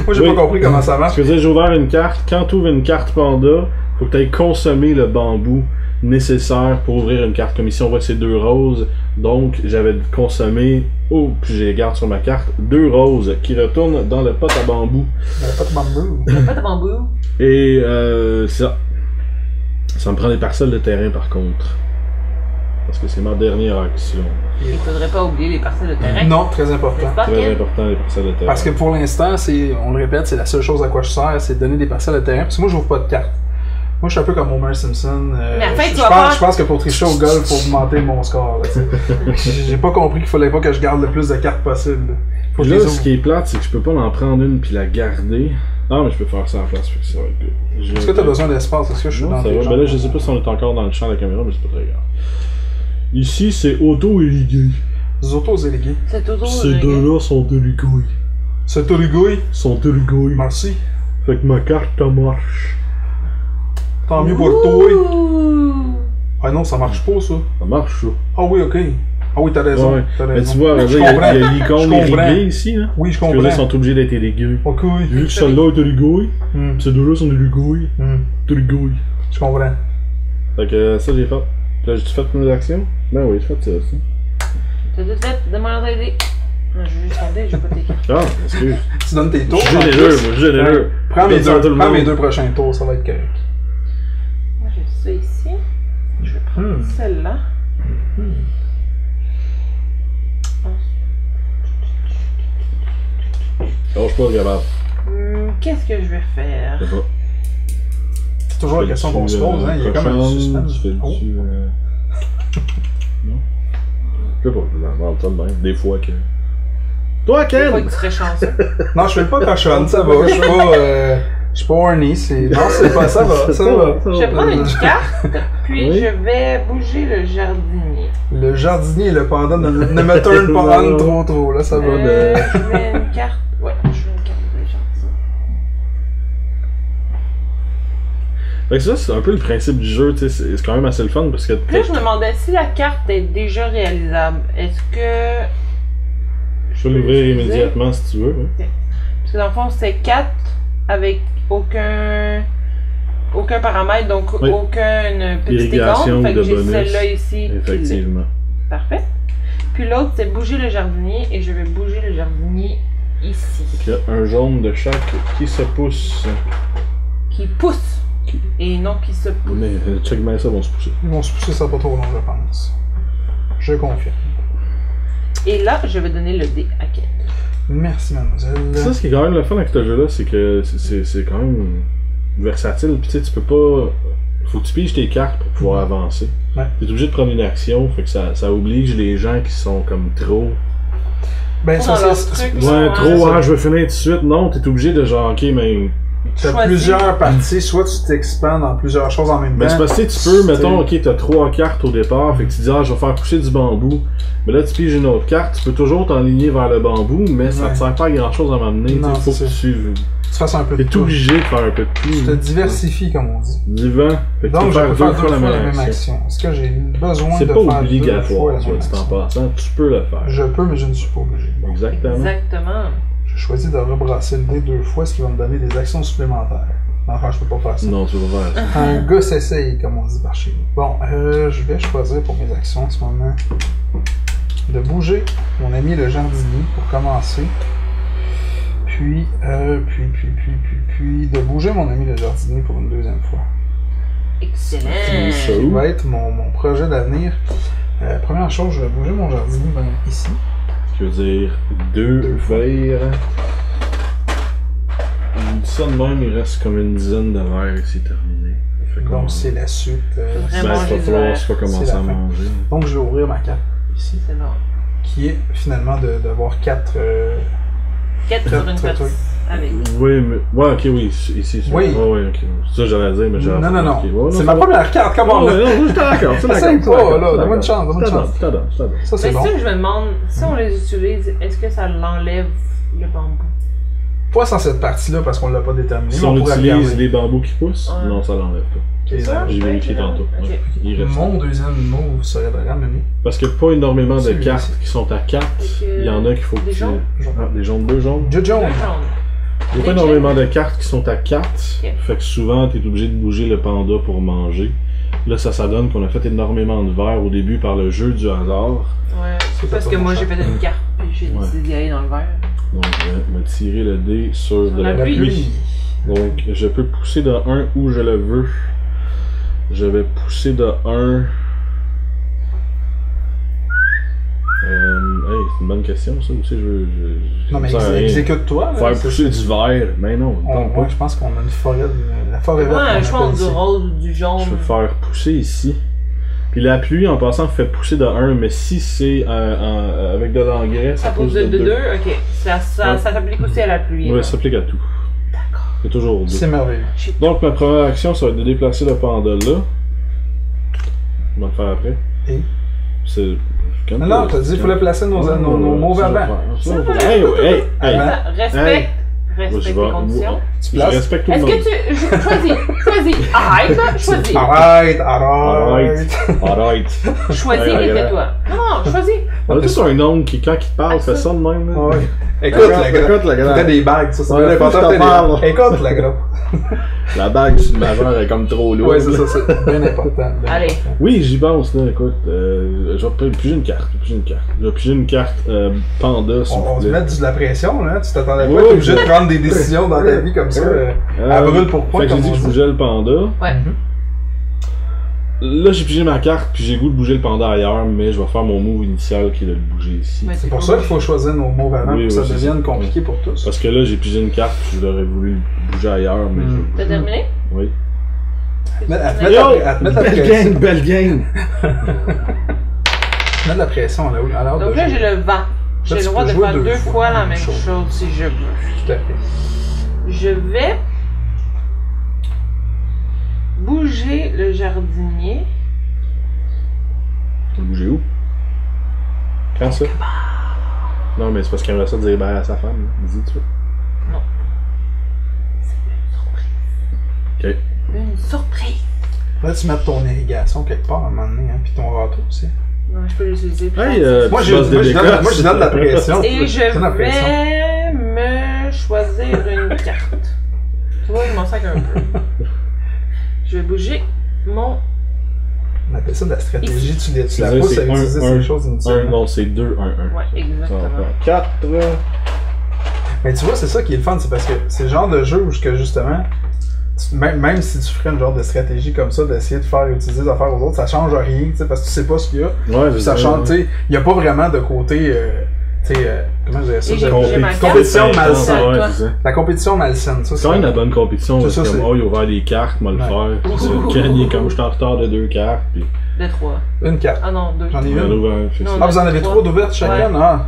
Moi, j'ai pas compris comment ça marche. Je veux dire, j'ai ouvert une carte. Quand tu ouvres une carte Panda, faut que tu ailles consommer le bambou nécessaire pour ouvrir une carte. Comme ici, on voit ces 2 roses. Donc, j'avais consommé, puis je les garde sur ma carte, 2 roses qui retournent dans le pot à bambou. Le pot à bambou. Le pot à bambou. Et ça. Ça me prend des parcelles de terrain par contre. Parce que c'est ma dernière action. Il faudrait pas oublier les parcelles de terrain. Non, très important. Très important, les parcelles de terrain. Parce que pour l'instant, on le répète, c'est la seule chose à quoi je sers, c'est de donner des parcelles de terrain. Parce que moi, j'ouvre pas de cartes. Moi, je suis un peu comme Homer Simpson. Je pense que pour tricher au golf, faut augmenter mon score. J'ai pas compris qu'il fallait pas que je garde le plus de cartes possible. Là, ce qui est plate, c'est que je peux pas en prendre une puis la garder. Non, mais je peux faire ça en place, fait que ça va être good. Est-ce que t'as besoin d'espace? Est-ce que je suis dans tes jambes? Ben là, je sais pas si on est encore dans le champ de la caméra, mais c'est pas très grave. Ici, c'est auto-irrigué. Les auto-irrigués. Ces deux-là sont irrigués. C'est irrigué? Sont irrigués. Merci. Fait que ma carte marche. Tant mieux pour toi. Ah non, ça marche pas, ça. Ça marche, ça. Ah oui, ok. Ah oui, t'as raison. Ouais. T'as Mais raison. tu vois, il y a l'icône irriguée ici, là. Oui, je comprends. Parce que là, ils sont obligés d'être irrigués. Ok. Vu que celle-là est irriguée, ces deux-là sont irrigués. Irrigués. Je comprends. Fait que ça, j'ai fait. Là, j'ai-tu fait mes actions? Ben oui, j'ai fait ça aussi. T'as tout fait, demande à aider. Non, je vais juste regarder, j'ai pas tes cartes. Ah, excuse. Tu donnes tes tours. Généreux, moi, généreux. Prends mes 2 prochains tours, ça va être correct. Moi, j'ai ça ici. Je vais prendre celle-là. Lâche pas, Gabard. Qu'est-ce que je vais faire? Je sais pas. C'est toujours la question qu'on se pose, hein. Il y a comme un suspense. Non? Je sais pas, je vais ça de même. Des fois que. Toi, Ken! Des fois que tu serais chanceux. Non, je fais pas cochonne, ça va. Je suis pas. Je suis pas horny, c'est... Non, c'est pas ça, va. Je vais prendre une carte, puis je vais bouger le jardinier. Le jardinier et le panda ne me turn pas on trop, là, ça va de... Je vais une carte... Ouais, je vais une carte de jardinier. Fait que ça, c'est un peu le principe du jeu, tu sais, c'est quand même assez le fun, parce que... Puis là, je me demandais si la carte est déjà réalisable. Est-ce que... Je peux l'ouvrir immédiatement si tu veux. Ouais. Okay. Parce que dans le fond, c'est 4 avec aucun paramètre, donc aucune petite icône. Fait que j'ai celle-là ici. Effectivement. Parfait. Puis l'autre, c'est bouger le jardinier, et je vais bouger le jardinier ici. Donc il y a un jaune de chaque qui se pousse. Qui pousse. Et non qui se pousse. Mais check bien ça, vont se pousser. Ils vont se pousser, ça pas trop long, je pense. Je confirme. Et là, je vais donner le dé à Kate. Merci, mademoiselle. Ça, ce qui est quand même le fun avec ce jeu-là, c'est que c'est quand même versatile. Puis tu peux pas... Faut que tu piges tes cartes pour pouvoir avancer. Ouais. T'es obligé de prendre une action, fait que ça oblige les gens qui sont comme trop... Ben, ça, c'est... Ouais, trop, je veux finir tout de suite. Non, t'es obligé de genre, ok, mais... T'as plusieurs parties, soit tu t'expandes dans plusieurs choses en même temps. Mais c'est parce que tu peux, mettons, ok, t'as 3 cartes au départ, fait que tu dis, je vais faire pousser du bambou. Mais là, tu piges une autre carte, tu peux toujours t'enligner vers le bambou, mais ça te sert pas à grand chose à m'amener. Il faut que tu fasses un peu de tout. T'es obligé de faire un peu de tout. Tu te diversifies, comme on dit. Divin. Fait que donc, je peux faire 2 fois la même action. Est-ce que j'ai besoin de faire 2 fois la même action? C'est pas obligatoire, soit dit en passant. Tu peux le faire. Je peux, mais je ne suis pas obligé. Exactement. J'ai choisi de rebrasser le dé 2 fois, ce qui va me donner des actions supplémentaires. Enfin, je peux pas faire ça. Non, tu peux pas faire ça. Un gars s'essaye, comme on dit par chez nous. Bon, je vais choisir pour mes actions en ce moment de bouger mon ami le jardinier pour commencer. Puis de bouger mon ami le jardinier pour une deuxième fois. Excellent! Ça va être mon projet d'avenir. Première chose, je vais bouger mon jardinier ici. Je veux dire 2 verres. Ça de même, il reste comme une dizaine de verres et c'est terminé. Donc c'est la suite. Il va falloir soit commencer à manger. Donc je vais ouvrir ma carte ici. C'est bon. Qui est finalement d'avoir 4 sur une carte. Avec. Oui, mais. Ouais, ok, oui, ici. Oui. Ouais, ok. Ça, j'allais dire, mais j'allais. Non. Okay. Ouais, c'est ma première carte, comment on non, j'étais d'accord. C'est d'accord. Là, donne-moi une chance, Ça, Mais c'est bon. ça, je me demande, si on les utilise, est-ce que ça l'enlève le bambou? Pas sans cette partie-là, parce qu'on l'a pas déterminé. Si on utilise les bambous qui poussent, non, ça l'enlève pas. C'est ça? J'ai vérifié tantôt. Okay. Il reste. Mon deuxième move serait de ramener. Parce qu'il n'y a pas énormément de cartes qui sont à 4. Il y en a qu'il faut que des jaunes? Des jaunes, 2 jaunes. Deux jaunes. Il n'y a pas énormément de cartes qui sont à 4. Fait que souvent, tu es obligé de bouger le panda pour manger. Là, ça donne qu'on a fait énormément de verre au début par le jeu du hasard. Ouais, c'est parce que moi j'ai fait une carte puis j'ai décidé d'y aller dans le verre. Donc, je vais tirer le dé sur de la pluie. Donc, je peux pousser de 1 où je le veux. Je vais pousser de 1. C'est une bonne question, ça aussi. Non, mais exécute-toi. Faire pousser du vert, mais non. Moi, je pense qu'on a une forêt. La forêt verte. Ouais, je pense du rose, du jaune. Je vais faire pousser ici. Puis la pluie, en passant, fait pousser de 1, mais si c'est avec de l'engrais, ça pousse de 2. Ok. Ça s'applique aussi à la pluie. Oui, ça s'applique à tout. D'accord. C'est toujours 2. C'est merveilleux. Donc, ma première action, ça va être de déplacer le panda là. On va le faire après. Et? C'est... Non, t'as dit qu'il fallait placer nos mots avant. Hey! Respecte les conditions. Je respecte tout le monde. Est-ce que tu... Choisis. Arrête, choisis. Arrête. Choisis et fais-toi. Non, choisis. On a tous un oncle qui, quand il parle, fait ça de même. Écoute, la gars. T'as des bagues, ça, c'est bien important. Écoute, la gars. La bague du majeur est comme trop lourde. Ouais, c'est ça, c'est bien important. Allez. Oui, j'y pense, là, écoute. Je vais piger une carte. Je vais piger une carte panda, s'il vous plaît. On se met de la pression, là. Tu t'attendais pas, t'es obligé de prendre des décisions dans ta vie comme ça. À brûle pour point. Fait que j'ai dit que je bougeais le panda. Ouais. Là, j'ai pigé ma carte, puis j'ai le goût de bouger le panda ailleurs, mais je vais faire mon move initial qui est de le bouger ici. C'est pour ça qu'il faut choisir nos moves avant, pour que ça devienne compliqué pour tous. Parce que là, j'ai pigé une carte, puis je l'aurais voulu bouger ailleurs, mais T'as terminé? Oui. Belle game! Mettre la pression, là. Donc là, j'ai le vent. J'ai le droit de faire 2 fois la même chose si je veux. Tout à fait. Je vais bouger le jardinier. Tu vas bouger où? Quand ça? Non, mais c'est parce qu'il aimerait ça dire bye à sa femme. Dis tu veux. Non. C'est une surprise. Ok. Une surprise. Là, tu mets ton irrigation quelque part à un moment donné, hein, puis ton râteau aussi. Non, je peux l'utiliser. Hey, moi, je donne la pression. Et je vais me choisir une carte. Tu vois, je m'en sac un peu. Je vais bouger mon... On appelle ça de la stratégie, tu la pousses à utiliser ces choses inutilement. Non, c'est 2, 1, 1. Ouais, exactement. 4. Mais tu vois, c'est ça qui est le fun, c'est parce que c'est le genre de jeu où justement, même si tu ferais une genre de stratégie comme ça, d'essayer de faire utiliser des affaires aux autres, ça change rien, parce que tu sais pas ce qu'il y a. Ouais, ça change, tu sais, il n'y a pas vraiment de côté... comment je dirais ça? Compétition malsaine. La compétition malsaine, ça. C'est quand même la bonne compétition. C'est comme, oh, il a ouvert des cartes, moi le faire. Puis ça, gagner comme je suis en retard de 2 cartes. Puis... De 3. Une carte. Ah non, 2. J'en ai une. Vous en avez 3 d'ouvertes chacun? Ah,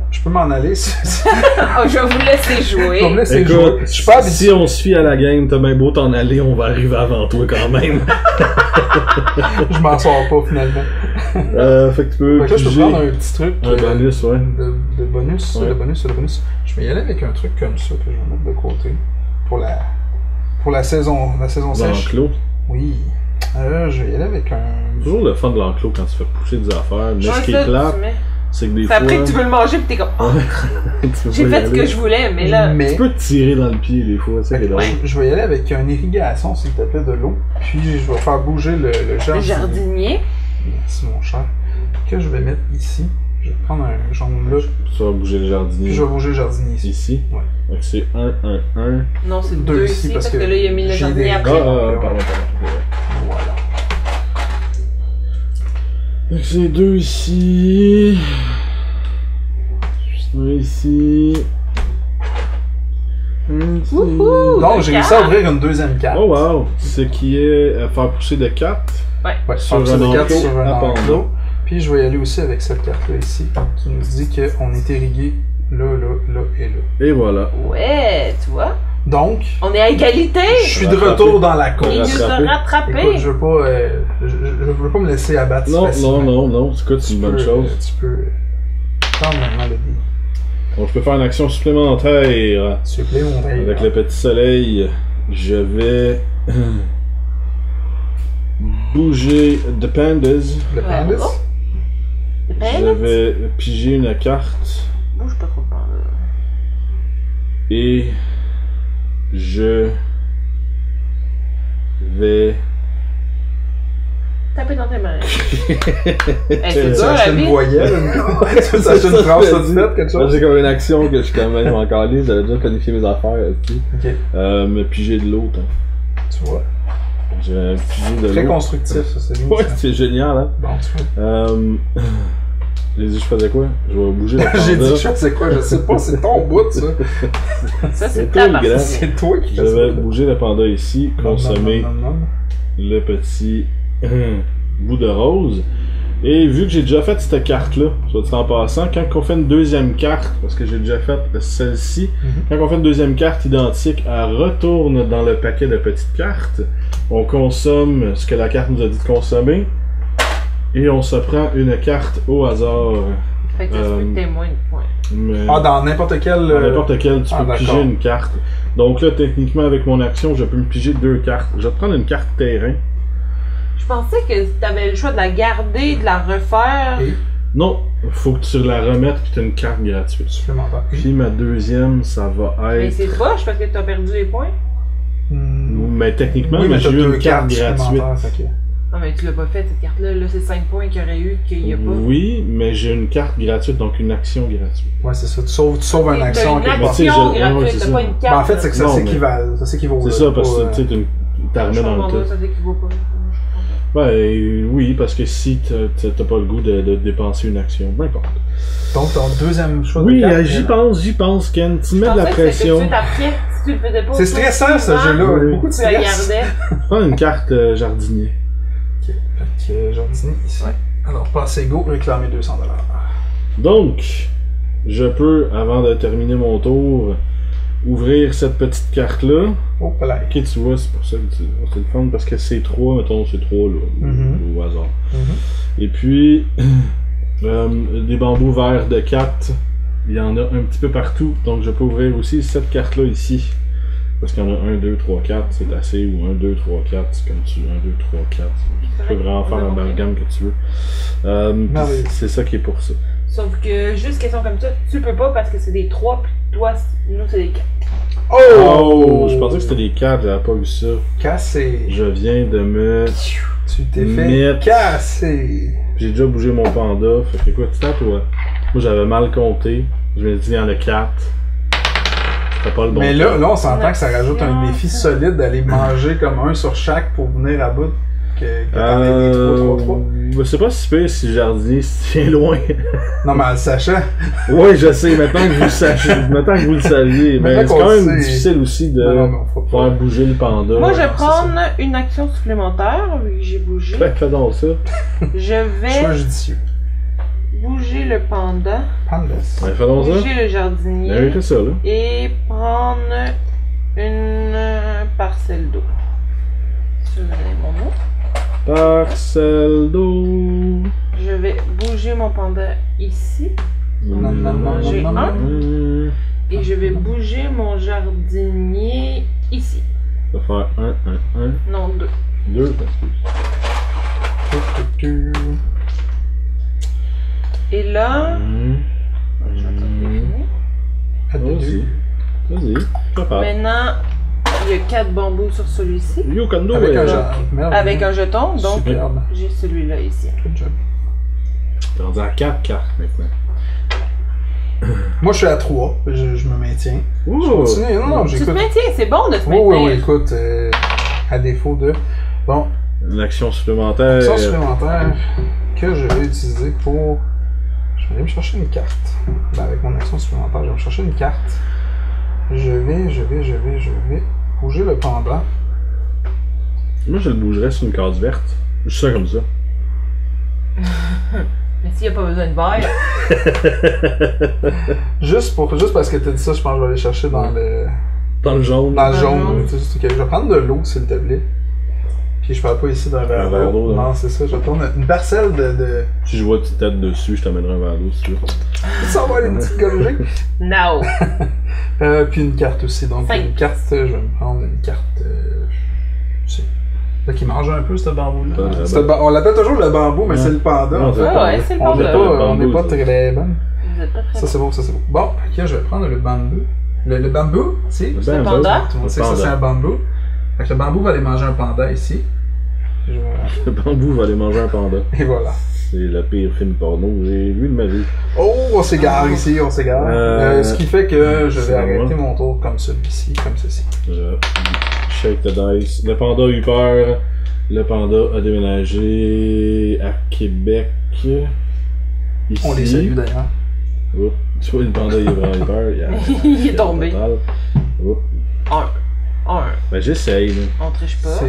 je peux m'en aller. Oh, je vais vous laisser jouer. Je vais vous laisser jouer. Si on se fie à la game, t'as bien beau t'en aller, on va arriver avant toi quand même. Je m'en sors pas finalement. Fait que tu peux. Fait que là, je peux prendre un petit truc. Un bonus, ouais. De bonus, ouais. Le bonus. Je vais y aller avec un truc comme ça que je vais mettre de côté. Pour la saison sèche. L'enclos? Oui. Je vais y aller avec un. Toujours le fun de l'enclos quand tu fais pousser des affaires. Mais ce qui est plate, c'est que des fois. Après que tu veux le manger pis t'es comme. Oh, j'ai fait ce que je voulais, mais là. Tu peux te tirer dans le pied des fois, tu sais. Je vais y aller avec une irrigation, s'il te plaît, de l'eau. Puis je vais faire bouger le jardinier. Le jardinier. Merci, mon cher. Que je vais mettre ici. Je vais prendre un jaune là. Tu vas bouger le jardinier. Puis je vais bouger le jardinier ici. Ici? Ouais. Donc c'est 1, 1, 1. Non, c'est 2 ici, parce que là, il a mis le jardinier après. Pardon. Voilà. Donc c'est 2 ici. 1 ici. Donc j'ai réussi à ouvrir une deuxième carte. Oh wow! Ce qui est faire pousser de 4. Ouais, sur un enclos. Puis je vais y aller aussi avec cette carte-là ici, qui nous dit qu'on est irrigué là et là. Et voilà. Ouais, tu vois? Donc... On est à égalité! Je suis de retour dans la course. Il nous a rattrapé! Écoute, je veux pas me laisser abattre facilement. Non. C'est une bonne chose. Tu peux prendre maintenant le dé. Donc je peux faire une action supplémentaire. Avec le petit soleil, je vais... bouger The Pandas. Le Pandas? Je vais piger une carte. Bouge pas trop par là. Et je vais taper dans tes mains. C'est ça, acheter une voyelle. Tu veux acheter une phrase toute quelque chose? J'ai comme une action que je suis quand même encore lisse. J'avais déjà planifié mes affaires. Ok. Me piger de l'eau. Tu vois. J'ai pigé de l'eau. Très constructif, ça, c'est bien. Ouais, c'est génial, hein? Bon, tu vois. J'ai dit, je faisais quoi? Je vais bouger le panda. J'ai dit, je faisais quoi? Je sais pas, c'est ton bout, ça. Ça, c'est ta partie. C'est toi qui fais ça. Je vais bouger le panda ici, consommer le petit bout de rose. Et vu que j'ai déjà fait cette carte-là, soit en passant, quand on fait une deuxième carte, parce que j'ai déjà fait celle-ci, quand on fait une deuxième carte identique, elle retourne dans le paquet de petites cartes. On consomme ce que la carte nous a dit de consommer. Et on se prend une carte au hasard. Fait que tu peux témoin de points. Dans n'importe quel... Dans n'importe quel, tu peux piger une carte. Donc là, techniquement, avec mon action, je peux me piger 2 cartes. Je vais te prendre une carte terrain. Je pensais que tu avais le choix de la garder, de la refaire. Non, faut que tu la remettes puis tu as une carte gratuite. Supplémentaire. Puis ma deuxième, ça va être... Mais c'est poche parce que tu as perdu les points. Mais techniquement, j'ai eu une carte gratuite. Non, mais tu l'as pas fait cette carte-là. Là, c'est 5 points qu'il y aurait eu qu'il n'y a pas. Oui, mais j'ai une carte gratuite, donc une action gratuite. Ouais, c'est ça. Tu sauves une action. Une action gratuite, t'as pas une carte. En fait, c'est que ça s'équivaut. C'est ça, parce que tu t'as remis dans le tas. Ça s'équivaut pas. Oui, parce que si t'as pas le goût de dépenser une action, peu importe. Donc, ton deuxième choix de carte. Oui, j'y pense, Ken. Tu mets de la pression. C'est stressant, ce jeu-là. Beaucoup de stress. Prends une carte jardinier. Ok, fait que jardinier ici. Ouais. Alors, passez go, réclamer 200$. Donc, je peux, avant de terminer mon tour, ouvrir cette petite carte-là. Oh, là. Ok, tu vois, c'est pour ça que c'est le fun, parce que c'est 3, mettons, c'est 3 là, au hasard. Et puis, des bambous verts de 4, il y en a un petit peu partout, donc je peux ouvrir aussi cette carte-là ici. Parce qu'il y en a 1, 2, 3, 4, c'est assez, ou 1, 2, 3, 4, c'est comme tu veux, 1, 2, 3, 4. Tu peux vraiment faire l'amalgame que tu veux. C'est ça qui est pour ça. Sauf que, juste question comme ça, tu peux pas parce que c'est des 3, puis toi, nous, c'est des 4. Oh! Je pensais que c'était des 4, j'avais pas vu ça. Cassé. Je viens de me... Tu t'es fait casser. J'ai déjà bougé mon panda, fait que quoi, c'est à toi. Moi, j'avais mal compté. Je me dis, il y en a 4. C'était pas le bon. Mais là, on s'entend que ça rajoute un défi solide d'aller manger comme un sur chaque pour venir à bout que t'en aies des 3. Je sais pas si pire si jardinier c'est loin. Non, mais en le sachant. Oui, je sais, maintenant que vous le sachiez, maintenant que vous le saviez. Mais c'est quand même difficile aussi de faire bouger le panda. Moi, je vais prendre une action supplémentaire, vu que j'ai bougé. Fais donc ça. Je vais choix judicieux. Bouger le panda. Pandas. Ouais, fais donc ça. Bouger le jardinier. Ouais, fais ça, là. Et prendre une parcelle d'eau. Je vais donner mon nom. Parcelle d'eau. Je vais bouger mon panda ici. Manger un. Et je vais bouger mon jardinier ici. Ça va faire 1, 1, 1. Non, 2. 2, excuse. Et là... Vas-y. Vas-y. Capable. Maintenant, il y a 4 bambous sur celui-ci. Avec un jeton, donc superbe. j'ai celui-là ici. Good job. T'es rendu à 4 cartes maintenant. Moi, je suis à 3. Je me maintiens. Je continue. Non, tu j'écoute. te maintiens, c'est bon de se maintenir. Oui, écoute, à défaut de... Bon. Une action supplémentaire. Action supplémentaire que je vais utiliser pour... Je vais aller me chercher une carte. Ben, avec mon action supplémentaire, je vais me chercher une carte. Je vais bouger le panda. Moi, je le bougerais sur une case verte. Je suis ça comme ça. Mais s'il n'y a pas besoin de vert. juste parce que tu as dit ça, je pense que je vais aller chercher dans le... Dans le jaune. Dans le jaune. Je vais prendre de l'eau, s'il te plaît. Puis je parle pas ici d'un verre d'eau. Non, c'est ça. Je vais prendre une parcelle de... Si je vois une petite tête dessus, je t'amènerai un verre d'eau si tu veux. Ça va aller, une petite gorgée. No! Puis une carte aussi. Donc, une carte, je vais me prendre une carte... Là, qui mange un peu, ce bambou-là. On l'appelle toujours le bambou, mais c'est le panda. Ouais, c'est le panda. On n'est pas très bon. Ça, c'est beau, ça, c'est beau. Bon, ok, je vais prendre le bambou. Le bambou, c'est le panda. Tout le monde sait que ça, c'est un bambou. Fait que le bambou va aller manger un panda ici. Le bambou va aller manger un panda. Et voilà. C'est le pire film porno que j'ai vu de ma vie. Oh, on s'égare ici, on s'égare. Ce qui fait que je vais arrêter mon tour comme celui-ci, comme ceci. Shake the dice. Le panda a eu peur. Le panda a déménagé à Québec. Ici. On les salue d'ailleurs. Oh, tu vois, le panda il a vraiment eu peur. Il est tombé. Oh. Un. Ben j'essaye. On triche pas.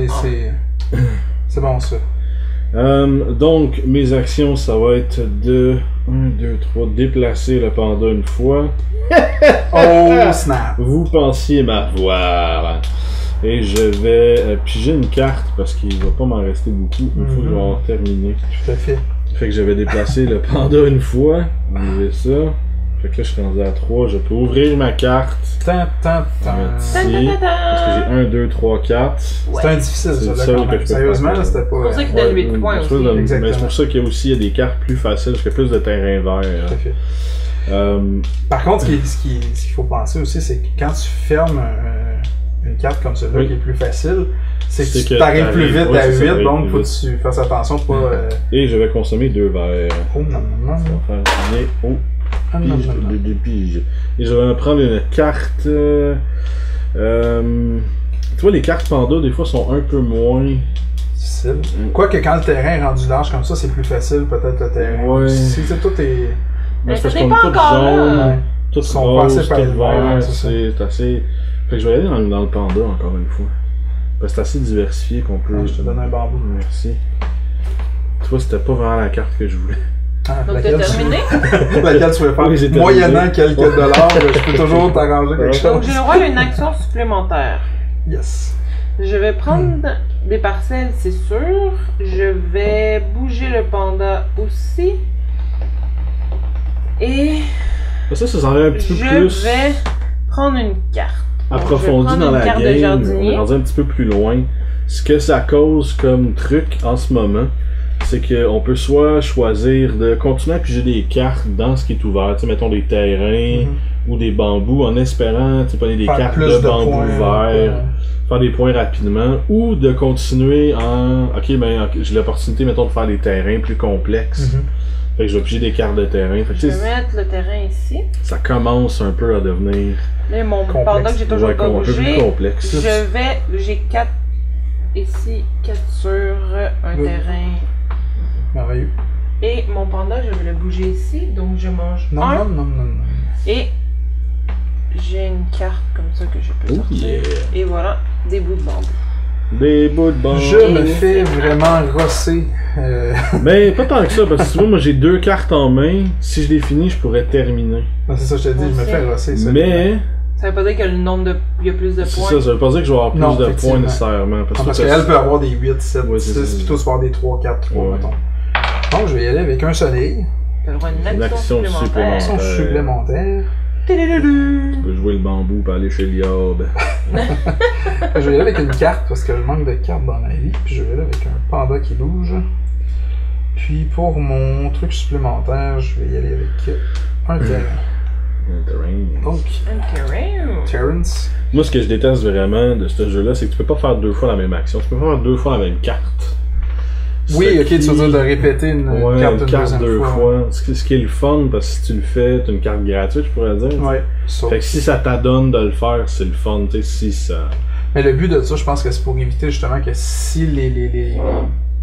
C'est bon ça. Donc, mes actions, ça va être de 1, 2, 3, déplacer le panda une fois. Oh, snap! Vous pensiez m'avoir. Et je vais piger une carte parce qu'il va pas m'en rester beaucoup. Une fois que je vais avoir terminé. Tout à fait. Fait que je vais déplacer le panda une fois. Ouvrir ça. Fait que là, je suis rendu à 3. Je peux ouvrir ma carte. Parce que j'ai 1, 2, 3, 4. C'était un difficile, ça. Sérieusement, là, c'était pas... C'est pour ça qu'il donne 8 points aussi. Mais c'est pour ça qu'il y a aussi des cartes plus faciles, parce qu'il y a plus de terrain vert. Tout à fait. Par contre, ce qu'il faut penser aussi, c'est que quand tu fermes une carte comme celle-là qui est plus facile, c'est que tu arrives plus vite à 8, donc faut que tu fasses attention pour pas... Et je vais consommer 2 verres. Oh non. Ça va faire bien au pige. Et je vais me prendre une carte... tu vois, les cartes panda, des fois, sont un peu moins... difficile. Quoique quand le terrain est rendu large comme ça, c'est plus facile peut-être le terrain. Ouais. Si tout est... Mais ça n'est pas encore là. Tout sont rose, passés par tout le vert, c'est assez... Fait que je vais aller dans le panda encore une fois. Parce que c'est assez diversifié qu'on peut... je te donne un bambou. Merci. Tu vois, c'était pas vraiment la carte que je voulais. Donc t'as terminé? Laquelle tu veux faire? Oui, moyennant quelques dollars, je peux toujours t'arranger quelque chose. Donc j'ai le droit à une action supplémentaire. Yes. Je vais prendre des parcelles, c'est sûr. Je vais bouger le panda aussi. Et... Ça s'en va un petit peu plus... Je vais prendre une carte. Approfondi dans la game, on est rendu un petit peu plus loin. Ce que ça cause comme truc en ce moment, c'est qu'on peut soit choisir de continuer à piger des cartes dans ce qui est ouvert, tu sais, mettons des terrains ou des bambous, en espérant prendre des cartes de bambou vert, faire des points rapidement, ou de continuer en... j'ai l'opportunité, mettons, de faire des terrains plus complexes. Fait que je vais piger des cartes de terrain. Fait que, je vais mettre le terrain ici. Ça commence un peu à devenir... Là, mon panda que j'ai toujours pas bougé, un peu plus complexe. J'ai 4 ici, 4 sur un terrain. Merveilleux. Et mon panda, je vais le bouger ici, donc je mange un. Non. Et j'ai une carte comme ça que je peux sortir. Yeah. Et voilà, des bouts de bambou. Des bouts de bambou. Je me fais vraiment rosser. Mais pas tant que ça, parce que tu vois, moi j'ai 2 cartes en main. Si je les finis, je pourrais terminer. C'est ça, je te dis, je me fais rosser. Ça, mais... Ça veut pas dire que le nombre de... il y a plus de points. Ça veut pas dire que je vais avoir plus de points nécessairement. Parce qu'elle peut avoir des 8, 7, 6, plutôt se faire des 3, 4, 3, mettons. Donc je vais y aller avec un soleil. Une action supplémentaire. Tu peux jouer le bambou pour aller chez Liob. Je vais y aller avec une carte parce que je manque de cartes dans ma vie. Puis je vais y aller avec un panda qui bouge. Puis pour mon truc supplémentaire, je vais y aller avec un terrain. Donc, Terrence. Moi, ce que je déteste vraiment de ce jeu-là, c'est que tu peux pas faire 2 fois la même action. Tu peux pas faire 2 fois la même carte. Oui, ok, tu veux dire de répéter une carte deux fois. Ce qui est le fun, parce que si tu le fais, t'as une carte gratuite, je pourrais dire. Ouais. Fait que si ça t'adonne de le faire, c'est le fun, tu sais, si ça... Mais le but de ça, je pense que c'est pour éviter justement que si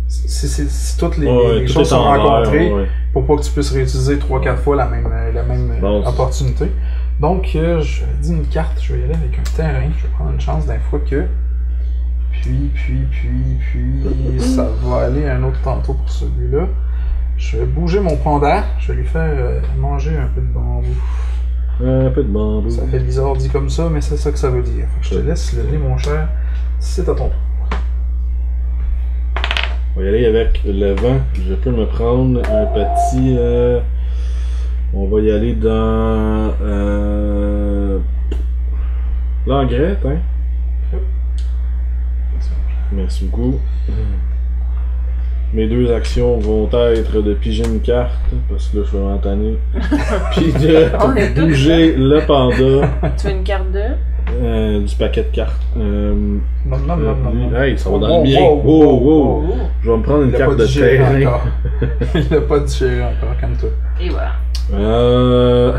si toutes les choses sont rencontrées, pour pas que tu puisses réutiliser 3-4 fois la même opportunité. Donc, je dis une carte, je vais y aller avec un terrain, je vais prendre une chance d'un fois que... Puis, ça va aller un autre tantôt pour celui-là. Je vais bouger mon panda, je vais lui faire manger un peu de bambou. Un peu de bambou. Ça fait bizarre dit comme ça, mais c'est ça que ça veut dire. Fait que je te laisse le nez, mon cher. C'est à ton tour. On va y aller avec le vent. Je peux me prendre un petit... on va y aller dans... l'engrais, hein? Merci beaucoup. Mes 2 actions vont être de piger une carte, parce que là je suis vraiment tanné. Puis de bouger le panda. Tu veux une carte de? Du paquet de cartes. Non. Hey, ça va dans le mien. Wow. Je vais me prendre une carte de terrain. Il a pas digéré encore, comme toi. Et voilà.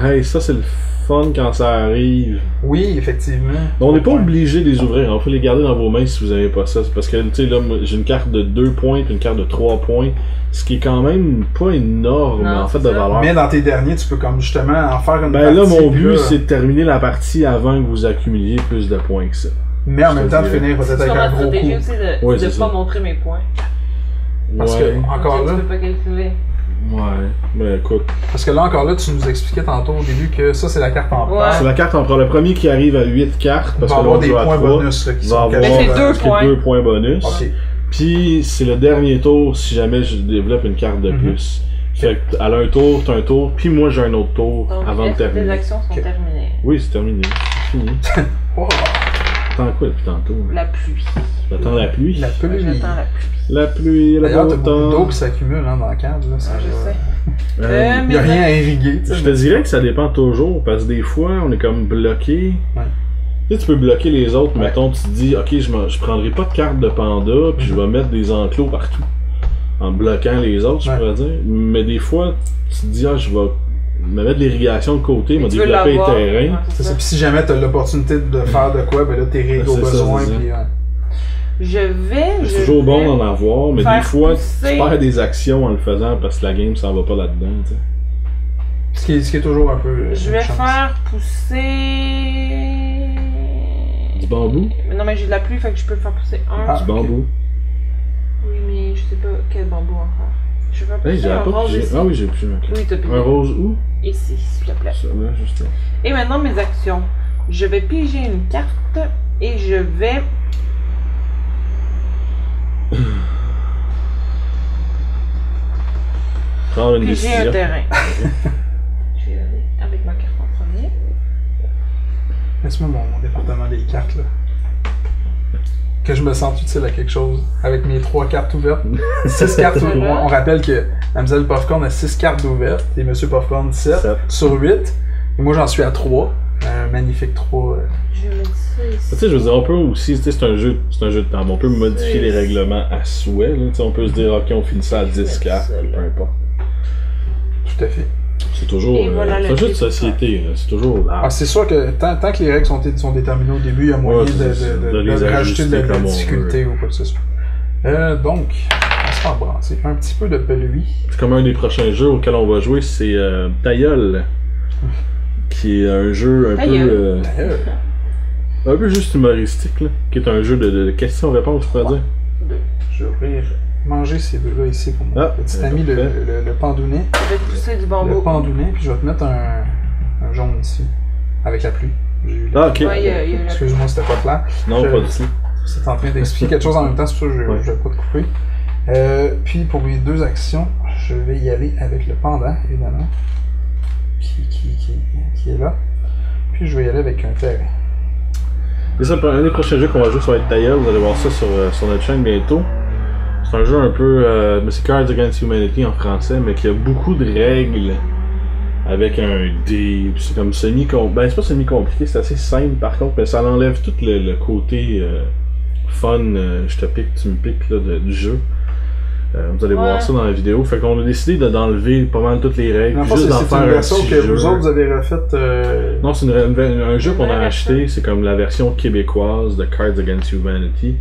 Hey, ça c'est le fun quand ça arrive. Oui, effectivement. On n'est pas obligé de les ouvrir. On peut les garder dans vos mains si vous n'avez pas ça. Parce que, tu sais, là, j'ai une carte de 2 points et une carte de 3 points. Ce qui est quand même pas énorme, en fait, de valeur. Mais dans tes derniers, tu peux comme justement en faire une partie. Ben là, mon but, c'est de terminer la partie avant que vous accumuliez plus de points que ça. Mais en même temps, de finir peut-être avec un gros coup. Ma stratégie aussi de pas montrer mes points. Parce que, encore là... Tu peux pas calculer. Ouais, mais écoute. Parce que là, encore là, tu nous expliquais tantôt au début que ça, c'est la carte empereur. Ouais. C'est la carte empereur. Le premier qui arrive à 8 cartes, parce que là, on joue à 3, bonus, là, qui va avoir 2 points bonus. Okay. Puis, c'est le dernier tour si jamais je développe une carte de plus. Fait que, à un tour, t'as un tour, puis moi, j'ai un autre tour. Donc, avant de terminer. Les actions sont terminées. Oui, c'est terminé. C'est fini. T'attends quoi depuis tantôt? La pluie. J'attends la pluie? La pluie. J'attends la pluie. La pluie, d'ailleurs, t'as beaucoup d'eau qui s'accumule dans la cave. Là, je sais. Il n'y a rien à irriguer. Je te dirais que ça dépend toujours, parce que des fois, on est comme bloqué. Ouais. Tu sais, tu peux bloquer les autres, mettons, tu te dis, ok, je prendrai pas de carte de panda, puis je vais mettre des enclos partout. En bloquant les autres, je pourrais dire. Mais des fois, tu te dis, je vais me mettre de l'irrigation de côté, me développer les terrains. C'est ça. Puis si jamais t'as l'opportunité de faire de quoi, ben là, t'es réglé au besoin. C'est toujours bon d'en avoir, mais des fois, tu perds des actions en le faisant parce que la game s'en va pas là-dedans. Ce qui est toujours un peu. Je vais faire pousser. Du bambou? Non, mais j'ai de la pluie, fait que je peux faire pousser un. Du bambou. Oui, mais je sais pas quel bambou encore. Je veux pas un rose ici. Ah oui, j'ai plus. Okay. Oui, t'as plus. Un rose où? Ici, s'il te plaît. Ça, là, juste là. Et maintenant, mes actions. Je vais piger une carte et je vais... Prendre une piger décision. un terrain. Je vais aller avec ma carte en premier. Laisse-moi mon département des cartes, là. Que je me sente utile à quelque chose. Avec mes 3 cartes ouvertes. 6 cartes ouvertes. On rappelle que Mlle Popcorn a 6 cartes ouvertes et M. Popcorn 7 sur 8. Et moi, j'en suis à 3. Un magnifique 3. Je vais mettre ça ici. Tu sais, je veux dire, on peut aussi, c'est un jeu de table. On peut modifier les règlements à souhait. Là. On peut se dire, ok, on finit ça à 10 cartes, peu importe. Tout à fait. C'est toujours. Voilà c'est un jeu de société. C'est toujours. Ah, c'est sûr que tant que les règles sont déterminées au début, il y a moyen de rajouter de la difficulté ou quoi que ce soit. Donc, on se fait brasser un petit peu de pelui. C'est comme un des prochains jeux auxquels on va jouer, c'est Tailleul. Qui est un jeu un peu juste humoristique, là, qui est un jeu de questions-réponses, je pourrais dire. Je vais manger ces deux-là ici pour mon petit ami, le pandounet. Je vais te pousser du bambou. Le pandounet, puis je vais te mettre un jaune ici, avec la pluie. Ok. Ouais, excuse-moi, c'était pas clair. Non, pas du tout. C'est en train d'expliquer quelque chose en même temps, c'est pour ça que je vais pas te couper. Puis pour les 2 actions, je vais y aller avec le pendant, évidemment, qui est là. Puis je vais y aller avec un terrain. Et ça, un des prochains jeux qu'on va jouer, ça va être Tailleul. Vous allez voir ça sur notre chaîne bientôt. C'est un jeu un peu... c'est Cards Against Humanity en français, mais qui a beaucoup de règles avec un dé. C'est comme semi-compliqué. Ben, c'est pas semi-compliqué, c'est assez simple par contre, mais ça enlève tout le côté fun, je te pique, tu me piques là, du jeu. Vous allez voir ça dans la vidéo. Fait qu'on a décidé d'enlever pas mal toutes les règles. Juste d'en faire une version que vous autres vous avez refaite. Non, c'est un jeu qu'on a acheté. C'est comme la version québécoise de Cards Against Humanity.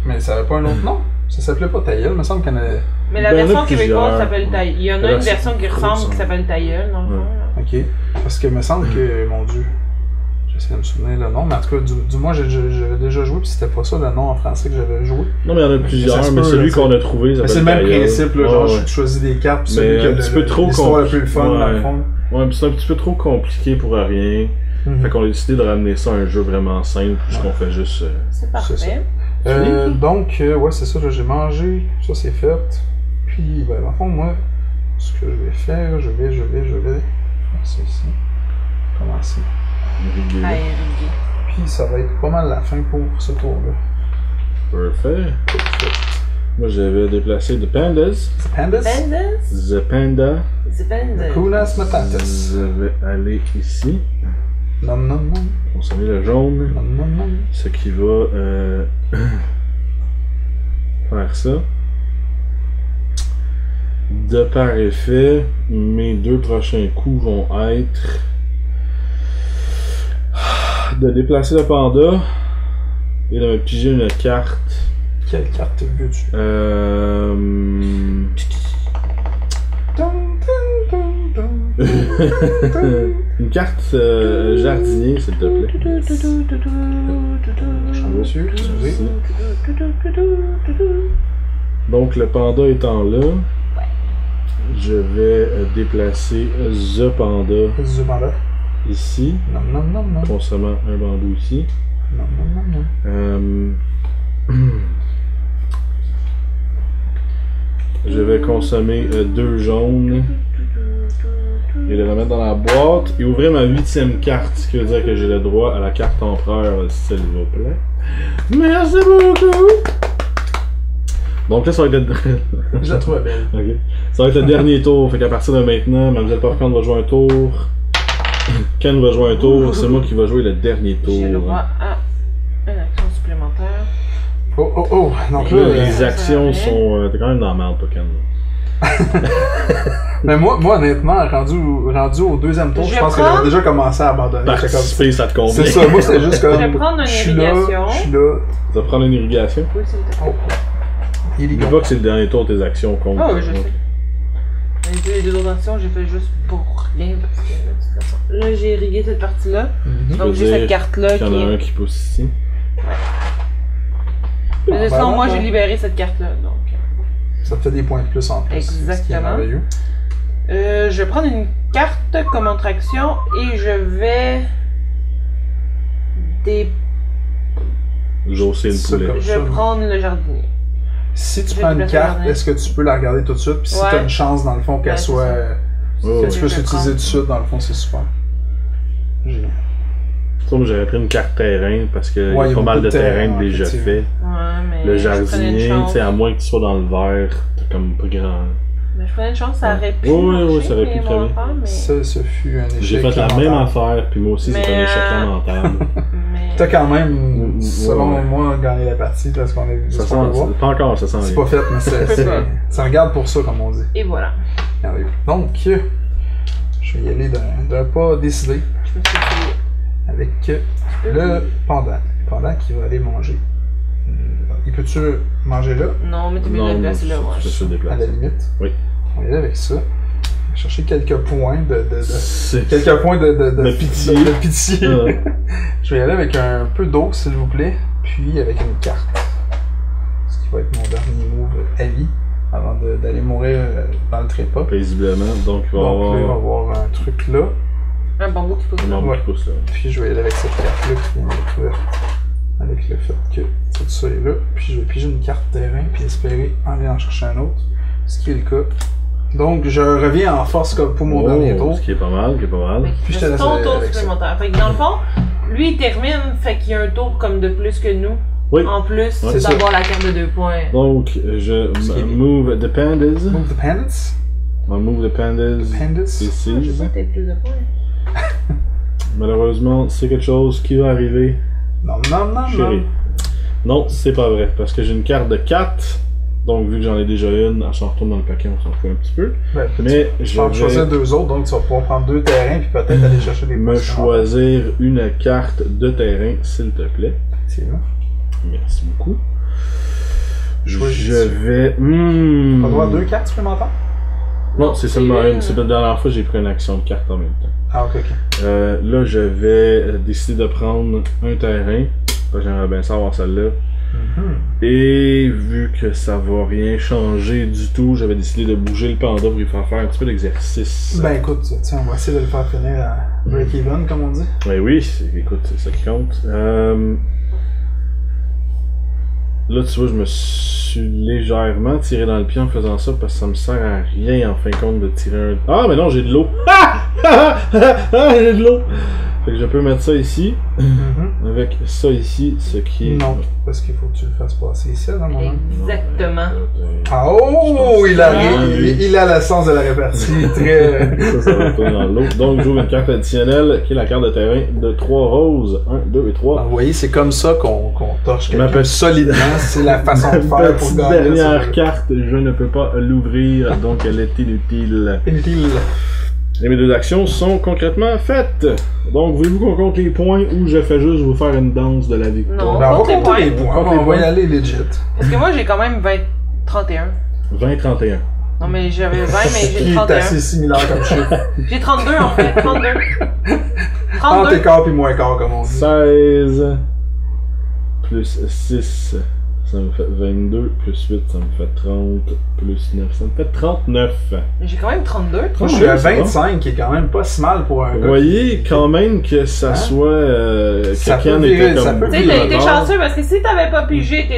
Mais ça avait pas un autre nom? Ça s'appelait pas Tailleul, il me semble qu'il y en avait. Mais la version québécoise s'appelle Tailleul. Il y en a une version qui ressemble qui s'appelle Tailleul, dans le fond. Ok. Parce que il me semble que, mon Dieu, j'essaie de me souvenir le nom, mais en tout cas, du moins, j'avais déjà joué, puis c'était pas ça le nom en français que j'avais joué. Non, mais il y en a plusieurs, mais celui qu'on a trouvé, c'est le même principe, là, genre, je choisis des cartes, puis celui qui a l'histoire un peu le fun, dans le fond. Ouais, puis c'est un petit peu trop compliqué pour rien. Fait qu'on a décidé de ramener ça à un jeu vraiment simple, puisqu'on fait juste. C'est parfait. Donc, ouais, c'est ça, j'ai mangé, ça c'est fait. Puis, ben, dans le fond, moi, ce que je vais faire, je vais faire ça ici. Commencer. Puis, ça va être pas mal la fin pour ce tour-là. Parfait. Moi, j'avais déplacé The Pandas. The Pandas? The Panda. The Panda. Kunas Matatas. Je vais aller ici. Non. Consommer le jaune. Non. Ce qui va faire ça. De par effet, mes 2 prochains coups vont être de déplacer le panda et de me piger une carte. Quelle carte veux-tu? Une carte jardinier, s'il te plaît. Monsieur, donc le panda étant là, je vais déplacer The Panda ici, Non. consommant un bambou ici. Non. Je vais consommer 2 jaunes et les remettre dans la boîte et ouvrir ma 8e carte, ce qui veut dire que j'ai le droit à la carte empereur, s'il vous plaît. Merci beaucoup! Donc là, ça va être le... Je la trouve belle. Okay. Ça va être le dernier tour, fait qu'à partir de maintenant, Mlle Popcorn va jouer un tour, Ken va jouer un tour, c'est moi qui va jouer le dernier tour. J'ai le droit à une action supplémentaire. Oh! Donc là, les actions sont... t'es quand même dans la merde, toi, Ken. Mais moi, honnêtement, rendu au 2e tour, je pense que j'avais déjà commencé à abandonner. Participer, ça te convient. C'est ça, moi c'était juste comme... Je vais prendre une irrigation. Je suis là. Tu vas prendre une irrigation? Oui, s'il te plaît. N'oublie pas que c'est le dernier tour de tes actions compte. Ah oui, je sais. Les 2 autres actions, j'ai fait juste pour rien. Parce que, de toute façon, là, j'ai irrigué cette partie-là. Donc j'ai cette carte-là qui... Il y en a un qui pousse ici. Ouais. Mais sinon, moi, j'ai libéré cette carte-là, donc... Ça te fait des points de plus en plus. Exactement. Je vais prendre une carte comme autre action et je vais Jausser une poulet. Je vais prendre le jardinier. Si tu prends une carte, est-ce que tu peux la regarder tout de suite? Puis si tu as une chance, dans le fond, qu'elle soit... que tu peux l'utiliser tout de suite, dans le fond, c'est super. Génial. Moi, j'aurais pris une carte terrain parce qu'il y a pas mal de terrain déjà fait. Mais le jardinier, à moins que tu sois dans le vert, t'as comme pas grand... Mais je prenais une chance, ça aurait pu Oui, ça aurait pu très bien. Ça, ce fut un échec. J'ai fait la même affaire, puis moi aussi, c'est un échec lamentable. T'as quand même, selon moi, gagné la partie, parce qu'on est... Ça sent, pas encore, ça sent c'est pas fait, mais ça regarde pour ça, comme on dit. Et voilà. Donc, je vais y aller d'un pas décidé. Je me suis fait... Avec le pendant. Le pendant qui va aller manger. Il peut-tu manger là? Non, mais tu peux le déplacer là, moi. À la limite. Oui. On va y aller avec ça. On va chercher quelques points quelques points de pitié. De pitié. Je vais y aller avec un peu d'eau, s'il vous plaît. Puis avec une carte. Ce qui va être mon dernier move à vie. Avant d'aller mourir dans le trépas. Paisiblement. Donc, il va y avoir un truc là. Un bambou qui pousse là. Un bambou qui pousse là. Puis je vais y aller avec cette carte-là qui vient d'être ouverte. Avec le fait que tout ça est là. Puis je vais piger une carte terrain, puis espérer aller en chercher un autre. Ce qui est le cas. Donc je reviens en force pour mon dernier tour. Ce qui est pas mal, Puis je te laisse ton tour supplémentaire. Fait que dans le fond, lui il termine, fait qu'il y a un tour comme de plus que nous. Oui. En plus d'avoir la carte de 2 points. Donc je move the pandas. Move the pandas. On move the pandas. Ici. J'ai peut-être plus de points. Malheureusement, c'est quelque chose qui va arriver. Non. Non, c'est pas vrai, parce que j'ai une carte de 4, donc vu que j'en ai déjà une, elle s'en retourne dans le paquet, on s'en fout un petit peu. Mais je vais choisir 2 autres, donc tu vas pouvoir prendre 2 terrains, puis peut-être aller chercher des me choisir une carte de terrain, s'il te plaît. C'est là. Merci beaucoup. Je vais... Pas droit à 2 cartes supplémentaires? Non, c'est seulement une. C'est la dernière fois que j'ai pris une action de carte en même temps. Ah, ok. Là, je vais décider de prendre un terrain. J'aimerais bien savoir celle-là. Et vu que ça va rien changer du tout, j'avais décidé de bouger le panda pour lui faire un petit peu d'exercice. Ben écoute, tiens, on va essayer de le faire finir à break-even, comme on dit. Ben oui, écoute, c'est ça qui compte. Là, tu vois, je me suis légèrement tiré dans le pied en faisant ça parce que ça me sert à rien en fin de compte de tirer un... Ah, mais non, j'ai de l'eau! J'ai de l'eau! Fait que je peux mettre ça ici, avec ça ici, ce qui est... Non, parce qu'il faut que tu le fasses passer ici, dans mon nom. Exactement. Ah, oh! Il a le sens de la répartie, très... ça va pas dans l'eau. Donc, j'ouvre une carte additionnelle, qui est la carte de terrain de 3 roses. 1, 2 et 3. Ah, vous voyez, c'est comme ça qu'on torche quelqu'un solidement, c'est la façon de faire pour gagner. Dernière carte, je ne peux pas l'ouvrir, donc elle est inutile. Et mes 2 actions sont concrètement faites. Donc, voulez-vous qu'on compte les points ou je fais juste vous faire une danse de la victoire? Non, on compte les points. On va y aller legit. Parce que moi, j'ai quand même 31. 20-31. Non, mais j'avais 20, mais j'ai 31. C'est assez similaire comme chiffre. J'ai 32 en fait, 32. 30 écarts puis moins quart, comme on dit. 16 plus 6. Ça me fait 22, plus 8, ça me fait 30, plus 9, ça me fait 39. J'ai quand même 32. Moi, je suis à 25, qui est quand même pas si mal pour un gars. Vous voyez quand même que ça soit... quelqu'un était comme... Tu sais, t'as été chanceux parce que si t'avais pas pigé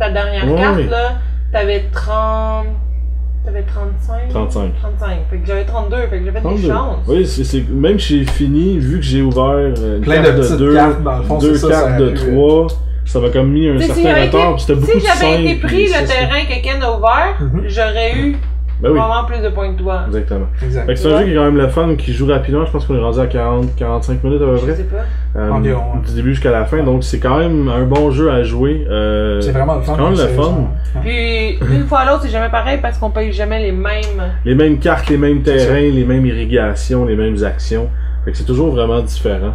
ta dernière carte, là, t'avais 30... T'avais 35? 35. Fait que j'avais 32, fait que j'avais des chances. Oui, même si j'ai fini, vu que j'ai ouvert une plein carte de 2, cartes, dans le fond, 2 cartes de 3... Ça m'a comme mis un certain retard, c'était beaucoup de 5. Si j'avais été pris le terrain que Ken a ouvert, j'aurais eu vraiment plus de points que toi. Exactement. Fait que c'est un jeu qui est quand même le fun, qui joue rapidement. Je pense qu'on est rendu à 40-45 minutes à peu près. Je sais pas. Du début jusqu'à la fin, donc c'est quand même un bon jeu à jouer. C'est vraiment le fun. C'est quand même le fun. Puis, d'une fois à l'autre, c'est jamais pareil parce qu'on paye jamais les mêmes... Les mêmes cartes, les mêmes terrains, les mêmes irrigations, les mêmes actions. Fait que c'est toujours vraiment différent.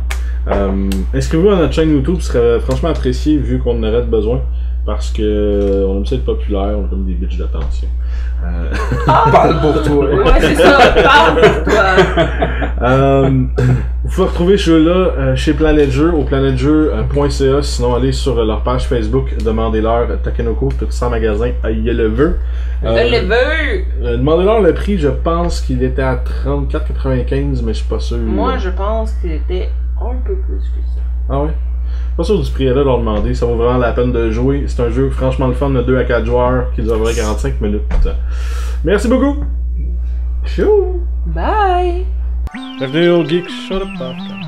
Inscrivez-vous à notre chaîne YouTube, ce serait franchement apprécié vu qu'on en aurait besoin parce que on aime ça être populaire, on a comme des bitches d'attention. Parle pour toi. Ouais, c'est ça, parle pour toi. Vous pouvez retrouver ce jeu-là chez Planète Jeux, au planetjeux.ca. Sinon, allez sur leur page Facebook, demandez-leur Takenoko, tout ça en magasin, il y a le vœu. Demandez-leur le prix, je pense qu'il était à 34,95, mais je suis pas sûr. Moi, je pense qu'il était un peu plus que ça. Ah ouais? Pas sûr du prix là, leur demander, ça vaut vraiment la peine de jouer. C'est un jeu franchement le fun de 2 à 4 joueurs qui durerait 45 minutes. Merci beaucoup! Chou! Bye! Bienvenue au Geek Shut Up Podcast.